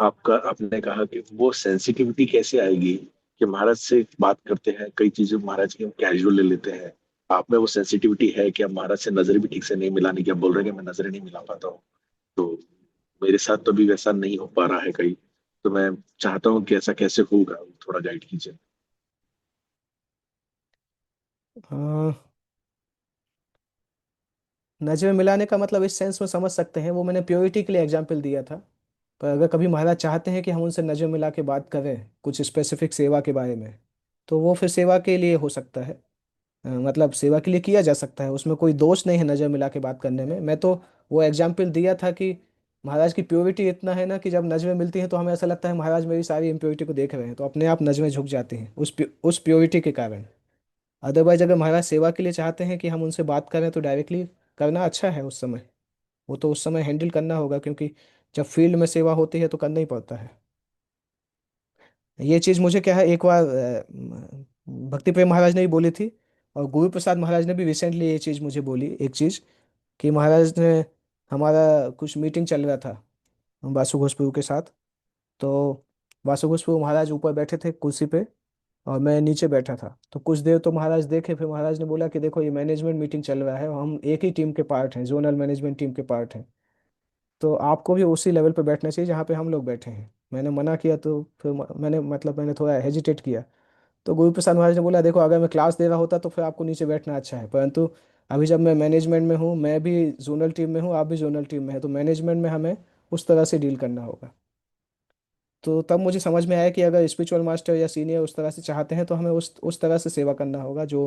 आपका आपने कहा कि वो सेंसिटिविटी कैसे आएगी कि महाराज से बात करते हैं, कई चीजें महाराज की हम कैजुअल ले लेते हैं। आप में वो सेंसिटिविटी है कि आप महाराज से नजर भी ठीक से नहीं मिलाने की, आप बोल रहे हैं कि मैं नजरें नहीं मिला पाता हूँ। तो मेरे साथ तो अभी वैसा नहीं हो पा रहा है कहीं। तो मैं चाहता हूँ कि ऐसा कैसे होगा, थोड़ा गाइड कीजिए। हाँ, नजर मिलाने का मतलब इस सेंस में समझ सकते हैं, वो मैंने प्योरिटी के लिए एग्जाम्पल दिया था। पर अगर कभी महाराज चाहते हैं कि हम उनसे नजर मिला के बात करें कुछ स्पेसिफिक सेवा के बारे में, तो वो फिर सेवा के लिए हो सकता है। मतलब सेवा के लिए किया जा सकता है, उसमें कोई दोष नहीं है नजर मिला के बात करने में। मैं तो वो एग्जाम्पल दिया था कि महाराज की प्योरिटी इतना है ना कि जब नजरें मिलती हैं तो हमें ऐसा लगता है महाराज मेरी सारी इम्प्योरिटी को देख रहे हैं, तो अपने आप नजरें झुक जाती हैं उस प्योरिटी के कारण। अदरवाइज अगर महाराज सेवा के लिए चाहते हैं कि हम उनसे बात करें तो डायरेक्टली करना अच्छा है उस समय। वो तो उस समय हैंडल करना होगा, क्योंकि जब फील्ड में सेवा होती है तो करना ही पड़ता है। ये चीज़ मुझे क्या है, एक बार भक्ति प्रेम महाराज ने भी बोली थी, और गुरु प्रसाद महाराज ने भी रिसेंटली ये चीज़ मुझे बोली, एक चीज़ कि महाराज ने, हमारा कुछ मीटिंग चल रहा था वासु घोषपुर के साथ। तो वासु घोषपुर महाराज ऊपर बैठे थे कुर्सी पे, और मैं नीचे बैठा था। तो कुछ देर तो महाराज देखे, फिर महाराज ने बोला कि देखो ये मैनेजमेंट मीटिंग चल रहा है, हम एक ही टीम के पार्ट हैं, जोनल मैनेजमेंट टीम के पार्ट हैं, तो आपको भी उसी लेवल पे बैठना चाहिए जहाँ पे हम लोग बैठे हैं। मैंने मना किया, तो फिर मैंने थोड़ा हेजिटेट किया। तो गुरु प्रसाद महाराज ने बोला देखो, अगर मैं क्लास दे रहा होता तो फिर आपको नीचे बैठना अच्छा है, परंतु अभी जब मैं मैनेजमेंट में हूँ, मैं भी जोनल टीम में हूँ, आप भी जोनल टीम में है, तो मैनेजमेंट में हमें उस तरह से डील करना होगा। तो तब मुझे समझ में आया कि अगर स्पिरिचुअल मास्टर या सीनियर उस तरह से चाहते हैं तो हमें उस तरह से सेवा करना होगा जो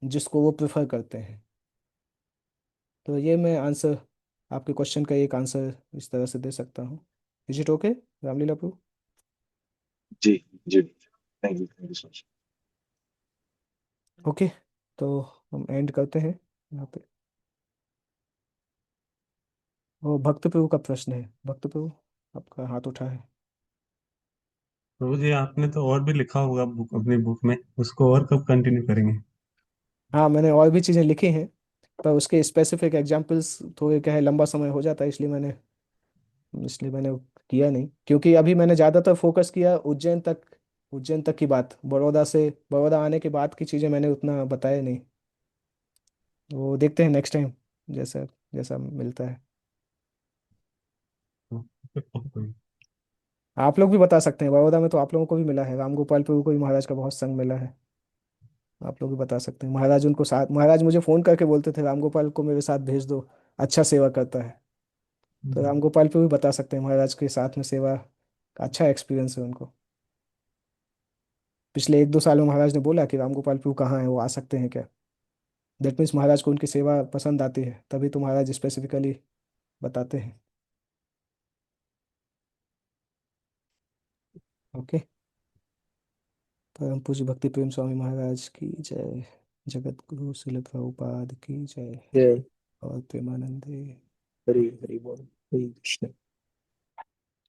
जिसको वो प्रेफर करते हैं। तो ये मैं आंसर, आपके क्वेश्चन का एक आंसर इस तरह से दे सकता हूँ। इज इट ओके, रामलीला प्रभु? जी जी, thank you so much. Okay, तो हम एंड करते हैं यहाँ पे। वो भक्त प्रभु का प्रश्न है, भक्त प्रभु आपका हाथ उठा है। प्रभु जी, आपने तो और भी लिखा होगा बुक, अपनी बुक में, उसको और कब कंटिन्यू करेंगे? हाँ, मैंने और भी चीज़ें लिखी हैं, पर उसके स्पेसिफिक एग्जाम्पल्स थोड़े क्या है लंबा समय हो जाता है, इसलिए मैंने किया नहीं, क्योंकि अभी मैंने ज़्यादातर फोकस किया उज्जैन तक की बात। बड़ौदा आने के बाद की चीज़ें मैंने उतना बताया नहीं। वो देखते हैं नेक्स्ट टाइम, जैसा जैसा मिलता है। आप लोग भी बता सकते हैं, बड़ौदा में तो आप लोगों को भी मिला है, राम गोपाल प्रभु को भी महाराज का बहुत संग मिला है। आप लोग भी बता सकते हैं, महाराज मुझे फ़ोन करके बोलते थे राम गोपाल को मेरे साथ भेज दो, अच्छा सेवा करता है। तो राम गोपाल पे भी बता सकते हैं, महाराज के साथ में सेवा का अच्छा एक्सपीरियंस है उनको। पिछले 1-2 साल में महाराज ने बोला कि राम गोपाल प्रभु कहाँ है, वो आ सकते हैं क्या। दैट मीन्स महाराज को उनकी सेवा पसंद आती है, तभी तो महाराज स्पेसिफिकली बताते हैं। ओके। परम पूज्य भक्ति प्रेम स्वामी महाराज की जय। जगत गुरु शिल प्रभुपाद की जय। जय और प्रेमानंदे। हरि हरि बोल, हरि कृष्ण।